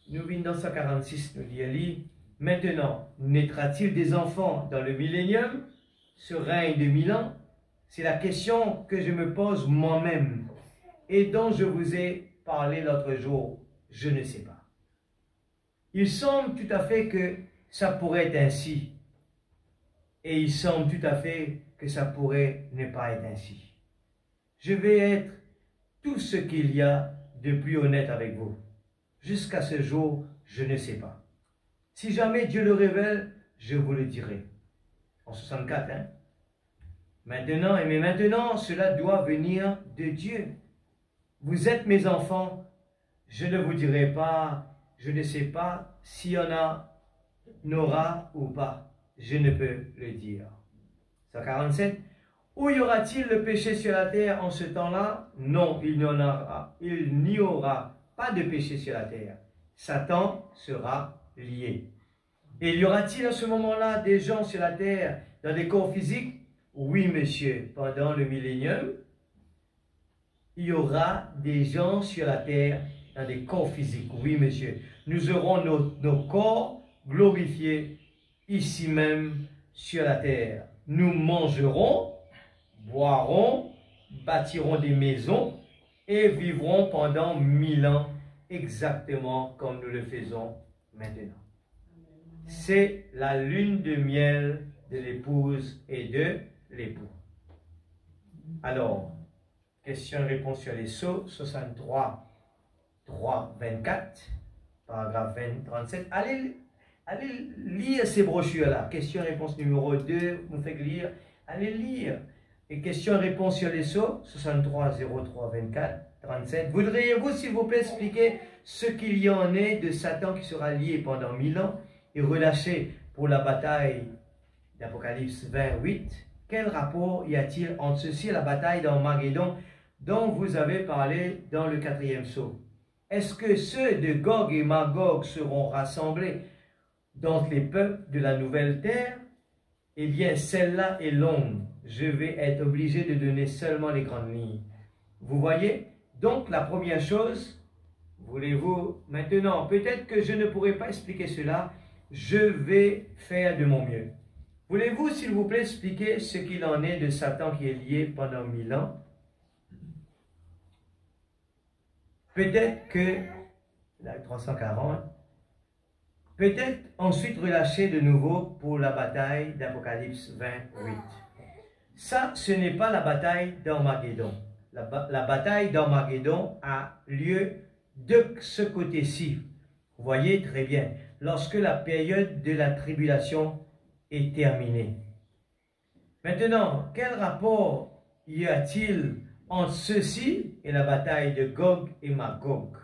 nous venons dans 146, nous dit, maintenant, naîtra-t-il des enfants dans le millénium, ce règne de 1000 ans? C'est la question que je me pose moi-même et dont je vous ai parlé l'autre jour. Je ne sais pas. Il semble tout à fait que ça pourrait être ainsi. Et il semble tout à fait que ça pourrait ne pas être ainsi. Je vais être tout ce qu'il y a de plus honnête avec vous. Jusqu'à ce jour, je ne sais pas. Si jamais Dieu le révèle, je vous le dirai. En 64, hein? Maintenant, mais maintenant, cela doit venir de Dieu. Vous êtes mes enfants. Je ne vous dirai pas, je ne sais pas s'il y en a, n'aura ou pas. Je ne peux le dire. 147. Où y aura-t-il le péché sur la terre en ce temps-là? Non, il n'y aura pas de péché sur la terre. Satan sera lié. Et y aura-t-il à ce moment-là des gens sur la terre dans des corps physiques? Oui, monsieur, pendant le millénium, il y aura des gens sur la terre dans des corps physiques. Oui, monsieur. Nous aurons nos corps glorifiés ici même sur la terre. Nous mangerons, boirons, bâtirons des maisons et vivrons pendant 1000 ans exactement comme nous le faisons maintenant. C'est la lune de miel de l'épouse et de l'époux. Alors, question-réponse sur les sceaux, 63, 3, 24, paragraphe 20, 37. Allez lire ces brochures-là. Question-réponse numéro 2, vous faites lire. Allez lire. Et question-réponse sur les sceaux, 63 03 24 37. Voudriez-vous, s'il vous plaît, expliquer ce qu'il y en est de Satan qui sera lié pendant 1000 ans et relâché pour la bataille d'Apocalypse 28? Quel rapport y a-t-il entre ceci et la bataille d'Armageddon dont vous avez parlé dans le 4e sceau? Est-ce que ceux de Gog et Magog seront rassemblés dans les peuples de la nouvelle terre? Eh bien, celle-là est longue. Je vais être obligé de donner seulement les grandes lignes. Vous voyez? Donc, la première chose, voulez-vous maintenant, peut-être que je ne pourrai pas expliquer cela, je vais faire de mon mieux. Voulez-vous, s'il vous plaît, expliquer ce qu'il en est de Satan qui est lié pendant 1000 ans? Peut-être que, là, 340, peut-être ensuite relâché de nouveau pour la bataille d'Apocalypse 28. Ça, ce n'est pas la bataille d'Armageddon. La bataille d'Armageddon a lieu de ce côté-ci. Vous voyez très bien, lorsque la période de la tribulation est terminée. Maintenant, quel rapport y a-t-il entre ceci et la bataille de Gog et Magog?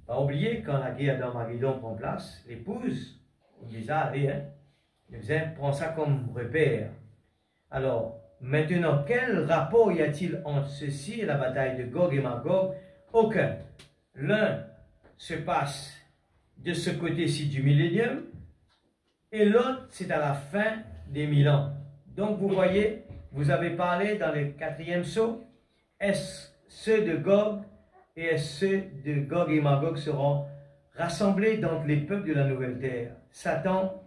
Pas oublier, quand la guerre d'Armageddon prend place, l'épouse, on dit ça, allez, hein, prend ça comme repère. Alors, maintenant, quel rapport y a-t-il entre ceci et la bataille de Gog et Magog? Aucun. L'un se passe de ce côté-ci du millénium, et l'autre, c'est à la fin des 1000 ans. Donc, vous voyez, vous avez parlé dans le 4e sceau, est-ce ceux de Gog et ceux de Gog et Magog seront rassemblés dans les peuples de la nouvelle terre. Satan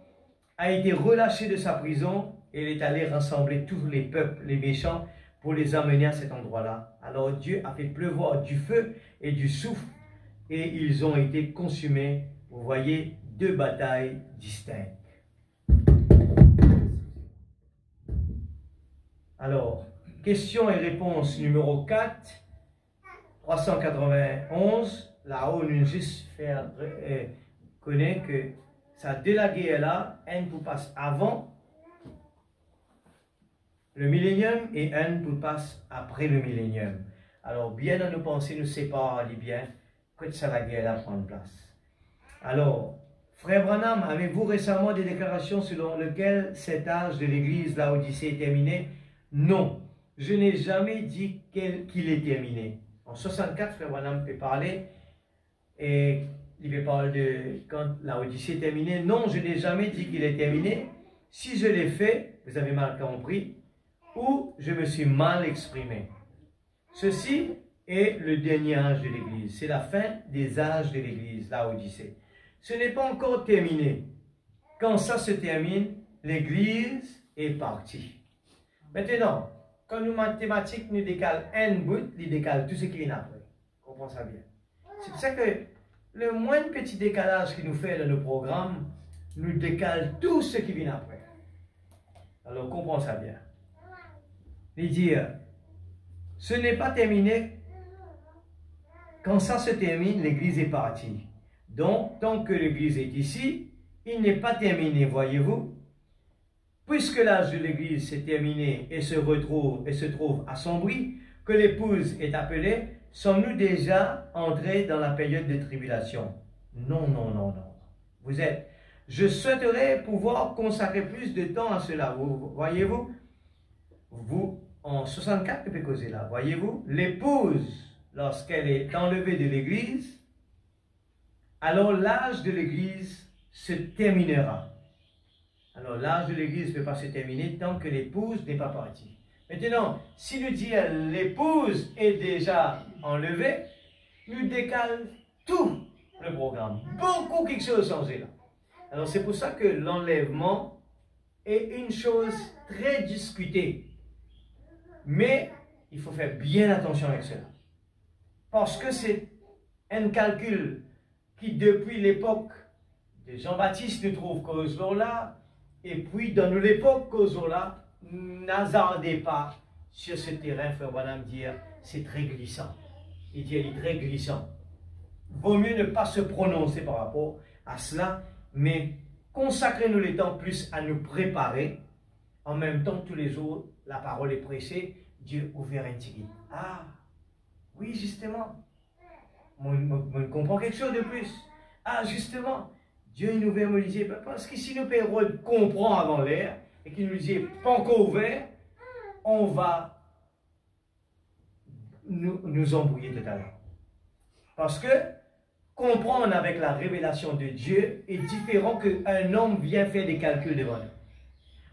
a été relâché de sa prison et il est allé rassembler tous les peuples, les méchants, pour les amener à cet endroit-là. Alors Dieu a fait pleuvoir du feu et du souffle et ils ont été consumés. Vous voyez, deux batailles distinctes. Alors, question et réponse numéro 4, 391. Là-haut, nous juste faire connaître que ça de la guerre là, un pour passe avant le millénium et un pour passe après le millénium. Alors, bien dans nos pensées, nous séparons les biens que ça la guerre là prend place. Alors, Frère Branham, avez-vous récemment des déclarations selon lesquelles cet âge de l'Église, la Odyssée, est terminé? Non, je n'ai jamais dit qu'il est terminé. En 64, Frère Branham peut parler, et il peut parler de quand la Odyssée est terminée. Non, je n'ai jamais dit qu'il est terminé. Si je l'ai fait, vous avez mal compris, ou je me suis mal exprimé. Ceci est le dernier âge de l'Église. C'est la fin des âges de l'Église, la Odyssée. Ce n'est pas encore terminé. Quand ça se termine, l'Église est partie. Maintenant, quand nous mathématiques nous décalent un bout, il décale tout ce qui vient après. Comprenez ça bien. C'est pour ça que le moindre petit décalage qu'il nous fait dans nos programmes, nous décale tout ce qui vient après. Alors, comprenez ça bien. Et dire, ce n'est pas terminé. Quand ça se termine, l'Église est partie. Donc, tant que l'Église est ici, il n'est pas terminé, voyez-vous. Puisque l'âge de l'Église s'est terminé et se trouve assombri, que l'épouse est appelée, sommes-nous déjà entrés dans la période de tribulation? Non, non, non, non. Vous êtes. Je souhaiterais pouvoir consacrer plus de temps à cela. Voyez-vous, vous, en 64, peut causer là. Voyez-vous, l'épouse, lorsqu'elle est enlevée de l'Église, alors l'âge de l'Église se terminera. Alors l'âge de l'Église ne peut pas se terminer tant que l'épouse n'est pas partie. Maintenant, si nous disons l'épouse est déjà enlevée, nous décalons tout le programme. Beaucoup quelque chose a changé là. Alors c'est pour ça que l'enlèvement est une chose très discutée. Mais il faut faire bien attention avec cela. Parce que c'est un calcul qui, depuis l'époque de Jean-Baptiste, nous trouve cause là, et puis dans l'époque cause là, n'hazardez pas sur ce terrain, Frère Branham dire, c'est très glissant. Il dit, il est très glissant. Vaut mieux ne pas se prononcer par rapport à cela, mais consacrez-nous le temps plus à nous préparer, en même temps tous les jours, la parole est prêchée, Dieu ouvert un petit. Ah, oui, justement. On comprend quelque chose de plus. Ah, justement, Dieu nous ouvert me disait, parce que si nous Pérode comprend avant l'air, et qu'il nous dit pas encore ouvert, on va nous embrouiller totalement. Parce que comprendre avec la révélation de Dieu est différent qu'un homme vient faire des calculs devant nous.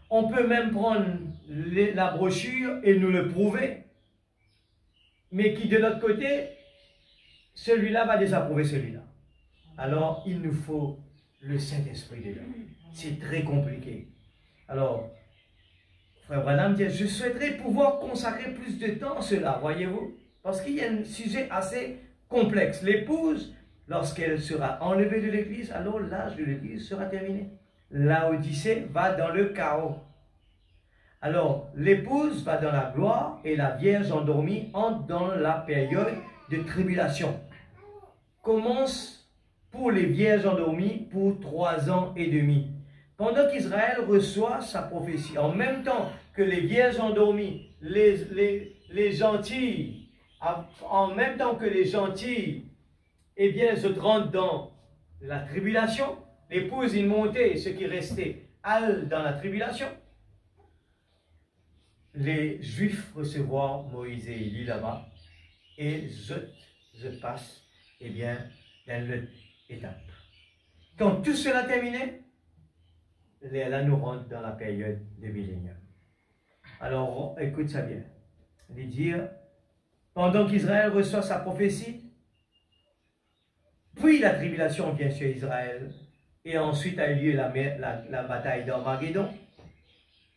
On peut même prendre la brochure et nous le prouver, mais qui de l'autre côté, celui-là va désapprouver celui-là. Alors, il nous faut le Saint-Esprit dedans. C'est très compliqué. Alors, Frère Branham dit, je souhaiterais pouvoir consacrer plus de temps à cela, voyez-vous, parce qu'il y a un sujet assez complexe. L'épouse, lorsqu'elle sera enlevée de l'Église, alors l'âge de l'Église sera terminé. Laodicée va dans le chaos. Alors, l'épouse va dans la gloire et la Vierge endormie entre dans la période de tribulation. Commence pour les Vierges endormies pour 3 ans et demi. Pendant qu'Israël reçoit sa prophétie, en même temps que les Vierges endormies, les gentils, en même temps que les gentils, eh bien, se rentrent dans la tribulation, l'épouse est montée, ce qui restait, elle dans la tribulation. Les Juifs recevront Moïse et Élie là-bas, et je passe, eh bien, dans l'autre étape. Quand tout cela terminé, là nous rentre dans la période de millénium. Alors, écoute ça bien. Il dit, pendant qu'Israël reçoit sa prophétie, puis la tribulation vient sur Israël, et ensuite a eu lieu la bataille d'Armageddon,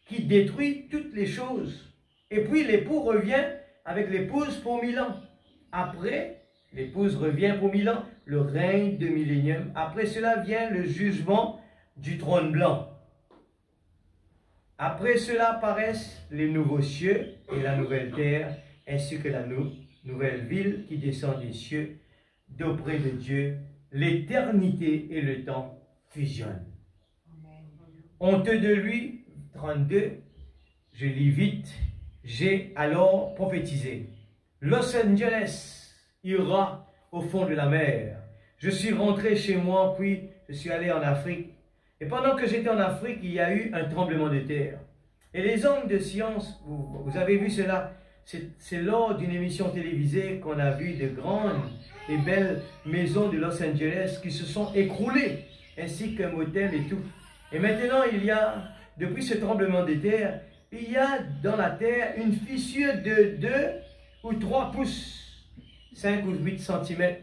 qui détruit toutes les choses. Et puis l'époux revient avec l'épouse pour 1000 ans. Après, l'épouse revient pour 1000 ans, le règne de millénium. Après cela vient le jugement du trône blanc. Après cela apparaissent les nouveaux cieux et la nouvelle terre, ainsi que la nouvelle ville qui descend des cieux, d'auprès de Dieu. L'éternité et le temps fusionnent. Honteux de lui, 32, je lis vite, j'ai alors prophétisé. Los Angeles ira au fond de la mer. Je suis rentré chez moi, puis je suis allé en Afrique. Et pendant que j'étais en Afrique, il y a eu un tremblement de terre. Et les hommes de science, vous avez vu cela, c'est lors d'une émission télévisée qu'on a vu de grandes et belles maisons de Los Angeles qui se sont écroulées, ainsi qu'un motel et tout. Et maintenant, il y a, depuis ce tremblement de terre, il y a dans la terre une fissure de 2 ou 3 pouces, 5 ou 8 cm.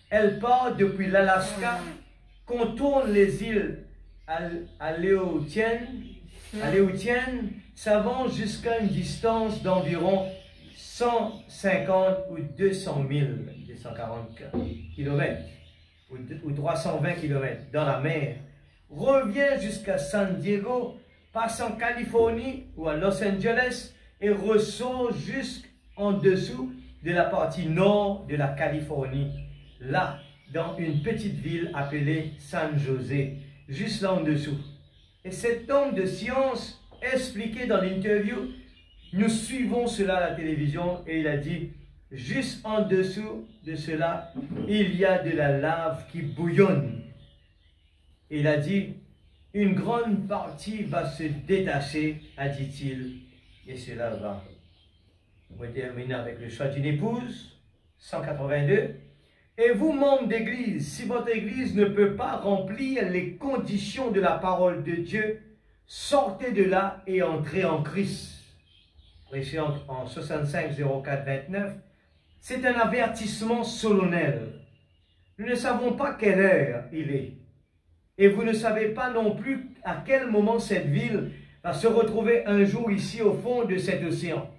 Elle part depuis l'Alaska, contourne les îles Aléoutiennes, s'avance jusqu'à une distance d'environ 150 ou 200 000, 240 km ou 320 km dans la mer, revient jusqu'à San Diego, passe en Californie ou à Los Angeles et ressort jusqu'en dessous de la partie nord de la Californie, là, dans une petite ville appelée San José, juste là en dessous. Et cet homme de science expliquait dans l'interview, nous suivons cela à la télévision, et il a dit, juste en dessous de cela, il y a de la lave qui bouillonne. Et il a dit, une grande partie va se détacher, a dit-il, et cela va. On va terminer avec le choix d'une épouse, 182. Et vous, membres d'église, si votre église ne peut pas remplir les conditions de la parole de Dieu, sortez de là et entrez en Christ. Prêché en 65-04-29, c'est un avertissement solennel. Nous ne savons pas quelle heure il est. Et vous ne savez pas non plus à quel moment cette ville va se retrouver un jour ici au fond de cet océan.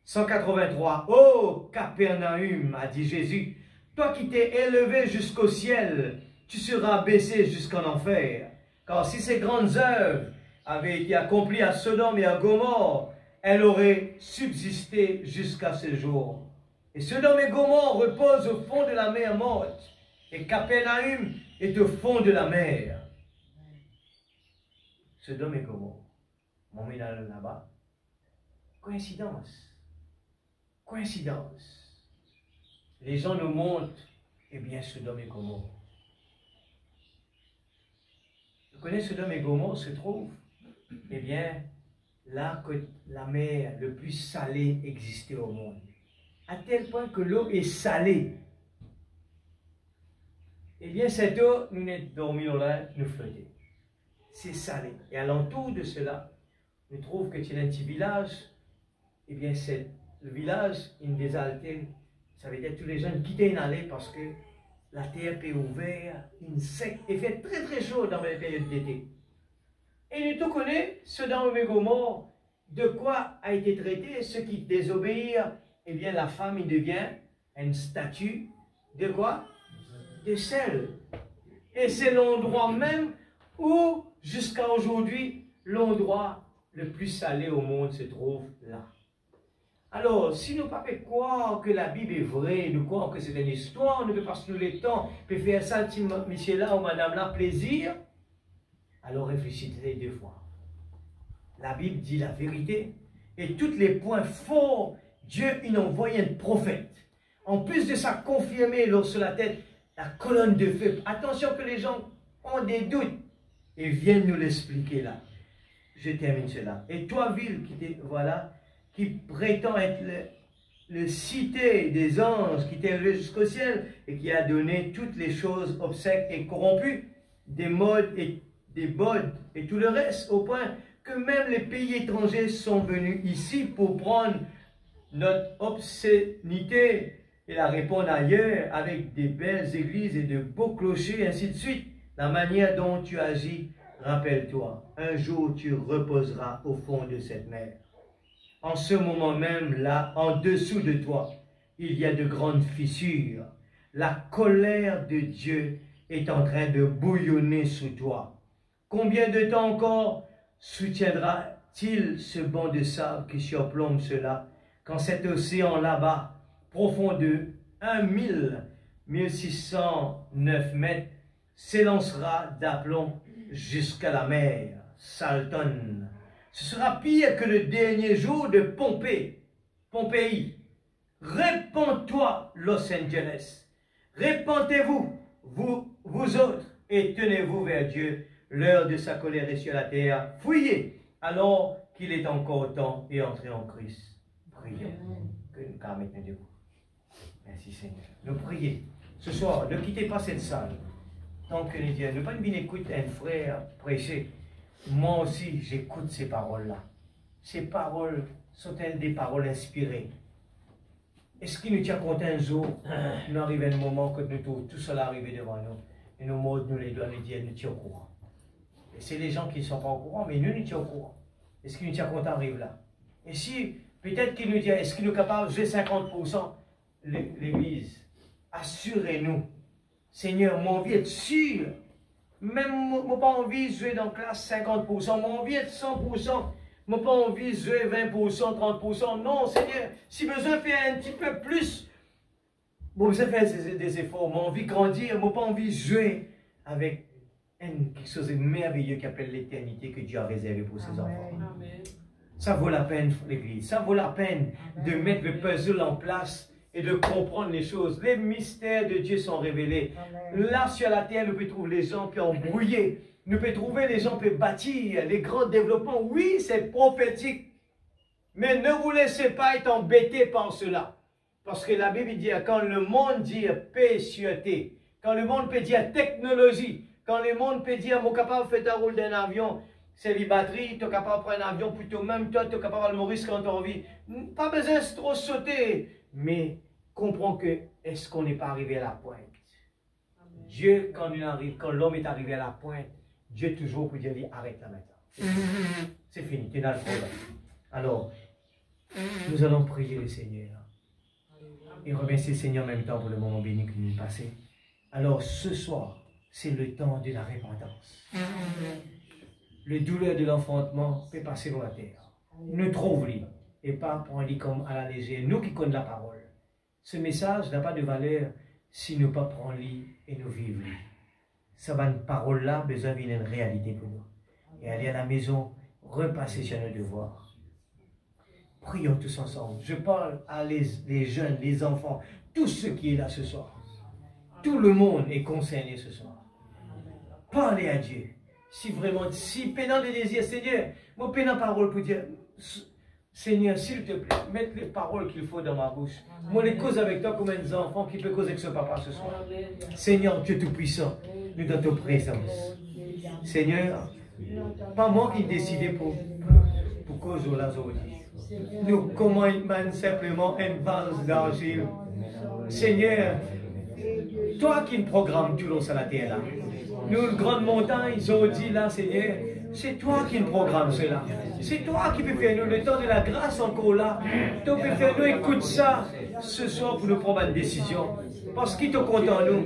183. Ô Capernaum, a dit Jésus, toi qui t'es élevé jusqu'au ciel, tu seras baissé jusqu'en enfer. Car si ces grandes œuvres avaient été accomplies à Sodome et à Gomorrhe, elles auraient subsisté jusqu'à ce jour. Et Sodome et Gomorrhe reposent au fond de la mer morte, et Capernaum est au fond de la mer. Sodome et Gomorrhe, mon mis là-bas. Coïncidence. Coïncidence. Les gens nous montrent, eh bien, Sodome et Gomorrhe. Vous connaissez Sodome et Gomorrhe se trouve, eh bien, là que la mer le plus salée existait au monde. À tel point que l'eau est salée. Eh bien, cette eau, nous n'est dormi là, nous flottait. C'est salé. Et alentour de cela, nous trouvons que c'est un petit village. Eh bien, c'est le village, une des altères, ça veut dire que tous les gens quittaient une allée parce que la terre est ouverte, une sec, et fait très très chaud dans les périodes d'été. Et nous tous connaissons, Sodome et Gomorrhe, de quoi a été traité, ceux qui désobéissent, eh bien la femme, il devient une statue de quoi? De sel. Et c'est l'endroit même où, jusqu'à aujourd'hui, l'endroit le plus salé au monde se trouve là. Alors, si nous ne pouvons pas croire que la Bible est vraie, nous croyons que c'est une histoire, nous ne pouvons pas passer le temps, puis faire ça, monsieur là ou madame là, plaisir, alors réfléchissez 2 fois. La Bible dit la vérité, et tous les points forts, Dieu il a envoyé un prophète. En plus de ça, confirmé sur la tête, la colonne de feu. Attention que les gens ont des doutes et viennent nous l'expliquer là. Je termine cela. Et toi, ville, qui prétend être le cité des anges, qui t'est élevé jusqu'au ciel et qui a donné toutes les choses obsèques et corrompues, des modes et des bodes et tout le reste, au point que même les pays étrangers sont venus ici pour prendre notre obscénité et la répondre ailleurs avec des belles églises et de beaux clochers, ainsi de suite. La manière dont tu agis, rappelle-toi, un jour tu reposeras au fond de cette mer. En ce moment même, là, en dessous de toi, il y a de grandes fissures. La colère de Dieu est en train de bouillonner sous toi. Combien de temps encore soutiendra-t-il ce banc de sable qui surplombe cela, quand cet océan là-bas, profond de 1609 mètres, s'élancera d'aplomb jusqu'à la mer, Salton. Ce sera pire que le dernier jour de Pompéi. Répandez-toi, Los Angeles. Répandez-vous, vous autres, et tenez-vous vers Dieu. L'heure de sa colère est sur la terre. Fuyez, alors qu'il est encore temps, et entrez en Christ. Prions. Que nous permettons debout. Merci Seigneur. Nous prions. Ce soir, ne quittez pas cette salle. Tant que nous disons, ne pas nous écouter un frère prêcher. Moi aussi, j'écoute ces paroles-là. Ces paroles sont-elles des paroles inspirées? Est-ce qu'il nous tient compte un jour, nous arrive un moment que tout cela arrive devant nous, et nos mots nous les doivent nous dire, nous tient au courant. Et c'est les gens qui ne sont pas au courant, mais nous tient au courant. Est-ce qu'il nous tient compte arrive là? Et si, peut-être qu'il nous dit, est-ce qu'il nous est capable de jouer 50% l'Église? Assurez-nous. Seigneur, mon envie est sûr. Même, moi pas envie de jouer dans la classe 50%, mon envie est 100%. Moi pas envie de jouer 20%, 30%. Non, Seigneur, si besoin de faire un petit peu plus, bon, besoin de faire des efforts. Moi envie de grandir, moi pas envie de jouer avec quelque chose de merveilleux qui appelle l'éternité que Dieu a réservé pour ses enfants. Amen. Ça vaut la peine, l'Église. Ça vaut la peine de mettre le puzzle en place et de comprendre les choses. Les mystères de Dieu sont révélés. Amen. Là, sur la terre, nous pouvons trouver les gens qui ont brouillé. Nous pouvons trouver les gens qui peuvent bâtir les grands développements. Oui, c'est prophétique. Mais ne vous laissez pas être embêtés par cela. Parce que la Bible dit, quand le monde dit paix, sûreté, quand le monde peut dire technologie, quand le monde peut dire, mon capable de faire ta roule d'un avion, c'est les batteries, tu es capable de prendre un avion plutôt même, toi, tu es capable de mourir quand tu as envie. Pas besoin de trop sauter. Mais comprends que, est-ce qu'on n'est pas arrivé à la pointe? Amen. Dieu, quand l'homme est arrivé à la pointe, Dieu toujours peut dire, arrête là maintenant. C'est fini, tu n'as le problème. Alors, nous allons prier le Seigneur. Et remercier le Seigneur en même temps pour le moment béni que nous avons passé. Alors, ce soir, c'est le temps de la repentance. Le douleur de l'enfantement peut passer dans la terre. Nous trouve-le. Et pas prendre comme à la légère. Nous qui connaissons la parole. Ce message n'a pas de valeur si nous ne pas prendre et nous vivre. Ça va une parole-là, besoin d'une réalité pour nous. Et aller à la maison, repasser sur nos devoirs. Prions tous ensemble. Je parle à les jeunes, les enfants, tous ceux qui sont là ce soir. Tout le monde est concerné ce soir. Parlez à Dieu. Si vraiment, si pénant de désir, Seigneur, mon pénant parole pour dire, Seigneur, s'il te plaît, mets les paroles qu'il faut dans ma bouche. Moi, les cause avec toi comme un enfant qui peut causer avec ce papa ce soir. Seigneur, Dieu Tout-Puissant, nous dans ta présence. Seigneur, pas moi qui décidais pour cause de la zone. Nous commandons simplement une base d'argile. Seigneur, toi qui programmes tout sur la terre là. Nous, grandes montagnes, ils ont dit là, Seigneur, c'est toi qui programmes cela. C'est toi qui peux faire nous le temps de la grâce encore là. Tu peux faire nous écoute ça ce soir pour nous prendre une décision. Parce qu'il te compte en nous.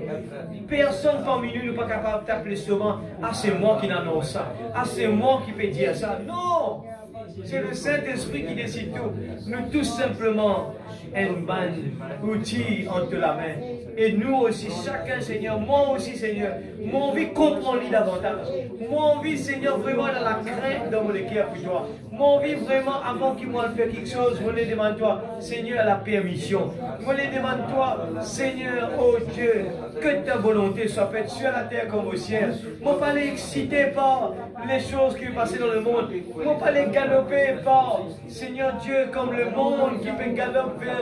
Personne parmi nous n'est pas capable d'appeler souvent. Ah, c'est moi qui n'annonce ça. Ah, c'est moi qui peux dire ça. Non! C'est le Saint-Esprit qui décide tout. Nous tous simplement un outil entre la main. Et nous aussi, chacun, Seigneur, moi aussi, Seigneur, moi envie de comprendre davantage. Moi envie, Seigneur, vraiment dans la crainte dans mon cœur pour toi. Moi envie vraiment, avant qu'il m'en fasse quelque chose, je les demande toi, Seigneur, la permission. Je les demande toi, Seigneur, oh Dieu, que ta volonté soit faite sur la terre comme au ciel. Moi pas les exciter par les choses qui passent dans le monde. Moi pas les galoper par, Seigneur Dieu, comme le monde qui peut galoper vers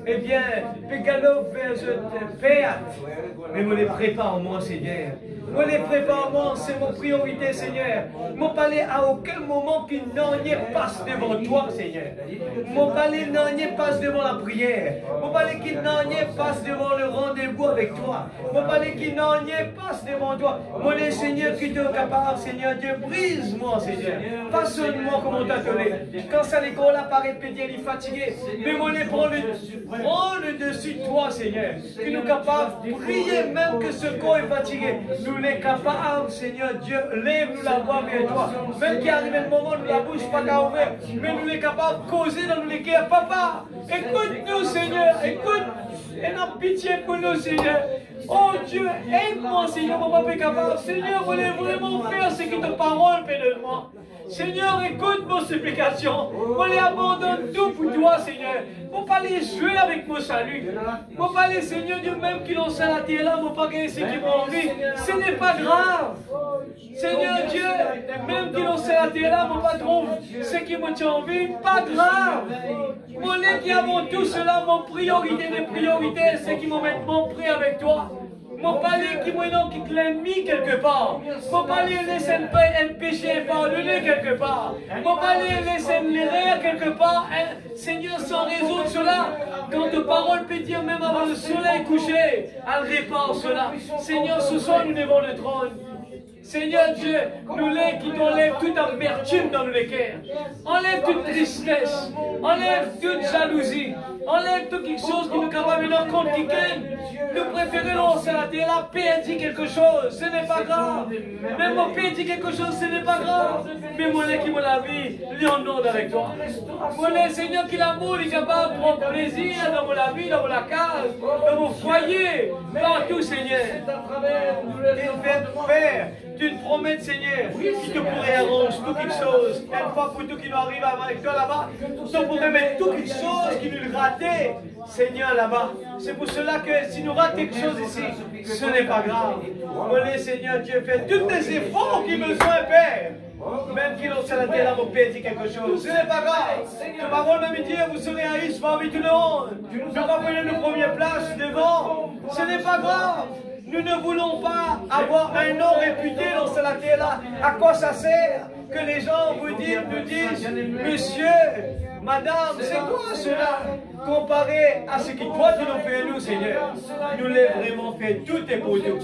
eh bien, peut galoper vers perte. Mais me les prépare en moi, Seigneur. Me les prépare en moi, c'est mon priorité, Seigneur. Mon palais à aucun moment qu'il n'en ait passe devant toi, Seigneur. Mon palais n'en ait passe devant la prière. Mon palais qu'il n'en ait passe devant le rendez-vous avec toi. Mon palais qu'il n'en ait passe devant toi. Mon Seigneur qui te capable, Seigneur Dieu, brise-moi, Seigneur. Façonne-moi comme on t'a donné. Quand ça l'école apparaît pédé, il est fatigué. Mais mon prends le dessus de toi, Seigneur. Que nous capables de prier même que ce corps est fatigué. Nous les capables, Seigneur Dieu, lève-nous la voix vers toi. Même qu'il arrive un moment où la bouche pas qu'à ouvrir, mais nous les capables de causer dans nous les cœurs. Papa, écoute-nous, Seigneur, écoute. Et n'a pitié pour nous, Seigneur. Oh Dieu, aide-moi, Seigneur, mon papa est capable. Seigneur, voulez vraiment faire ce que ta parole fait de moi. Seigneur, écoute mon supplication. Moi, les abandonne tout pour toi, Seigneur. Pour pas les jouer avec mon salut. Pour pas les, Seigneur Dieu, même qui l'ont la terre là, pour pas gagner ce qui m'ont envie. Ce n'est pas grave. Seigneur Dieu, même qui l'ont la terre là, pour pas trouver ce qui m'ont envie. Pas grave. Mon qui avant tout cela, mon priorité des priorités, c'est qui m'ont maintenant pris avec toi. Mon palais qui quitte l'ennemi quelque part. Mon palais laisse un péché pardonné quelque part. Mon palais laisse l'erreur quelque part. Seigneur, sans résoudre cela, quand ta parole peut dire même avant le soleil couché, elle répare cela. Seigneur, ce soir nous devons le trône. Seigneur Dieu, nous les qui t'enlève toute amertume dans les cœurs. Enlève toute tristesse. Enlève toute jalousie. Enlève toute quelque chose qui nous capable de nous compte qui gagne. Nous préférons lancer la terre là, perdre quelque chose, ce n'est pas grave. Même mon père dit quelque chose, ce n'est pas grave. Mais mon qui me la vie, lui en ordre avec toi. Mon Seigneur qui l'amour est capable de prendre plaisir dans la vie, dans la case, dans mon foyer, partout, Seigneur. Père, tu te promets, Seigneur, qui te pourrait arranger toutes les choses. Une fois pour tout qui nous arrive avec toi là-bas, tu pourrais mettre toutes les choses qui nous ratent, Seigneur, là-bas. C'est pour cela que si nous ratons quelque chose ici, ce n'est pas grave. Mon Seigneur Dieu, fais tous les efforts qu'il besoin, Père. Même qu'il ont la terre là, mon Père dit quelque chose. Ce n'est pas grave. Ta parole même dit, vous serez haïs parmi tout le monde. Nous rappelons nos premières places devant. Ce n'est pas grave. Nous ne voulons pas avoir un nom réputé dans cette terre-là. À quoi ça sert que les gens nous disent, monsieur, madame, c'est quoi cela? Comparé à ce que toi tu nous fais nous, Seigneur. Nous l'avons vraiment fait tout et pour tout.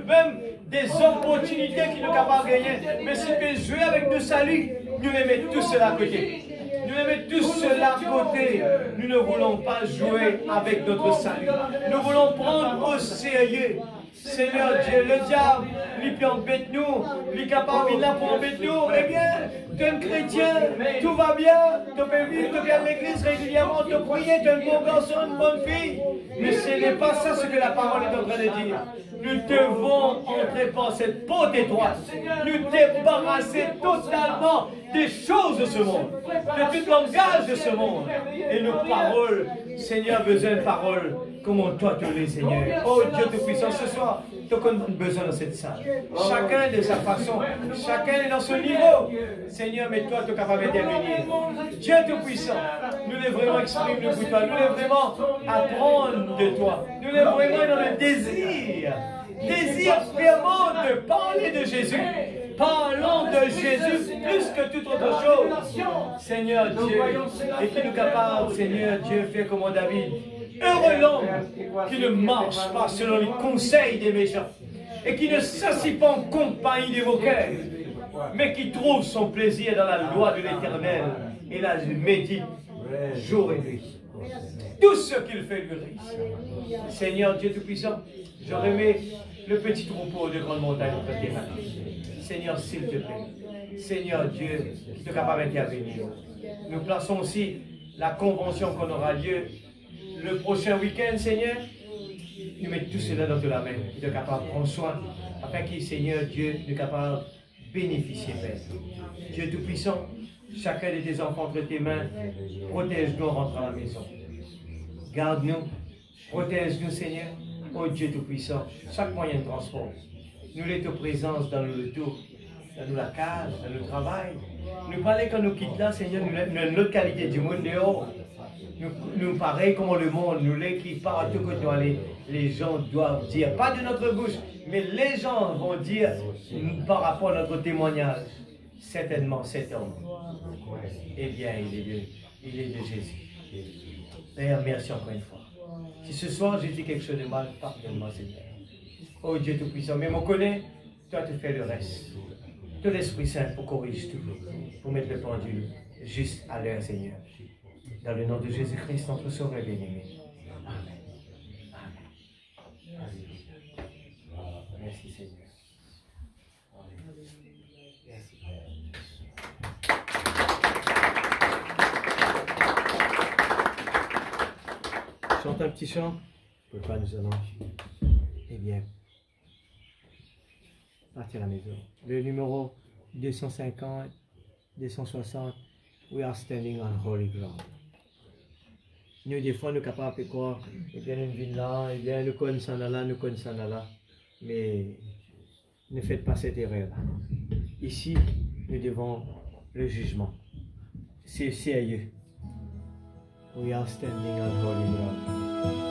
Même des opportunités qui nous capables de gagner. Mais si tu veux jouer avec nos saluts, nous les mettons tous cela à côté. Nous les mettons tous cela à côté. Nous ne voulons pas jouer avec notre salut. Nous voulons prendre au sérieux Seigneur Dieu, le diable, lui peut embêter nous, lui capable de là pour embêter nous. Eh bien, tu es un chrétien, tout va bien, tu peux vivre, tu viens à l'église régulièrement, tu prier, tu es un bon garçon, une bonne fille. Mais ce n'est pas ça ce que la parole est en train de dire. Nous devons entrer par cette porte étroite, nous débarrasser totalement des choses de ce monde, de tout langage de ce monde. Et nos paroles, Seigneur, besoin de paroles comme toi tu l'es, Seigneur. Oh Dieu Tout-Puissant, ce soir, tu as besoin de cette salle. Chacun de sa façon, chacun est dans son niveau. Seigneur, mais toi, tu es capable d'intervenir. Dieu Tout-Puissant, nous voulons vraiment exprimer nous pour toi. Nous voulons vraiment apprendre de toi. Nous voulons vraiment dans le désir fermant de parler de Jésus. Parlons de Jésus plus que toute autre chose. Seigneur Dieu, et qui nous capable, Seigneur Dieu, fait comme David. Heureux l'homme qui ne marche pas selon les conseils des méchants et qui ne s'assied pas en compagnie des moqueurs, mais qui trouve son plaisir dans la loi de l'Éternel et la médite jour et nuit. Tout ce qu'il fait lui réussit. Seigneur Dieu Tout-Puissant, je remets le petit troupeau de grande montagne entre tes mains. Seigneur, s'il te plaît. Seigneur Dieu, qui te capable d'intervenir. Nous plaçons aussi la convention qu'on aura lieu le prochain week-end, Seigneur. Nous mettons tout cela dans la main, qui est capable de prendre soin, afin que, Seigneur Dieu, nous capable de bénéficier, Père. Dieu Tout-Puissant, chacun de tes enfants entre tes mains, protège-nous en rentrant à la maison. Garde-nous, protège-nous, Seigneur. Oh Dieu Tout-Puissant, chaque moyen de transport, nous l'être présence dans le retour, dans la case, dans le travail. Nous parler quand nous quittons là, Seigneur, nous avons notre qualité du monde dehors. Nous pareil comme le monde, nous les qui partout que nous allons, les gens doivent dire, pas de notre bouche, mais les gens vont dire par rapport à notre témoignage, certainement cet homme, eh bien il est de Jésus. Père, merci encore une fois. Si ce soir j'ai dit quelque chose de mal, pardonne-moi Seigneur. Oh Dieu Tout-Puissant, mais on connaît, toi tu fais le reste. Tout l'Esprit Saint pour corriger tout, pour mettre le pendule juste à l'heure Seigneur. Dans le nom de Jésus-Christ, notre Sauveur bien-aimé. Amen. Amen. Merci Seigneur. Merci. Chante un petit chant. Pour pas nous annoncer. Eh bien, partir à la maison. Le numéro 250, 260, We are standing on holy ground. Nous, des fois, nous sommes capables de croire, eh bien, une ville là, eh bien, nous connaissons là, nous connaissons là. Mais ne faites pas cette erreur-là. Ici, nous devons le jugement. C'est sérieux. We are standing on holy ground.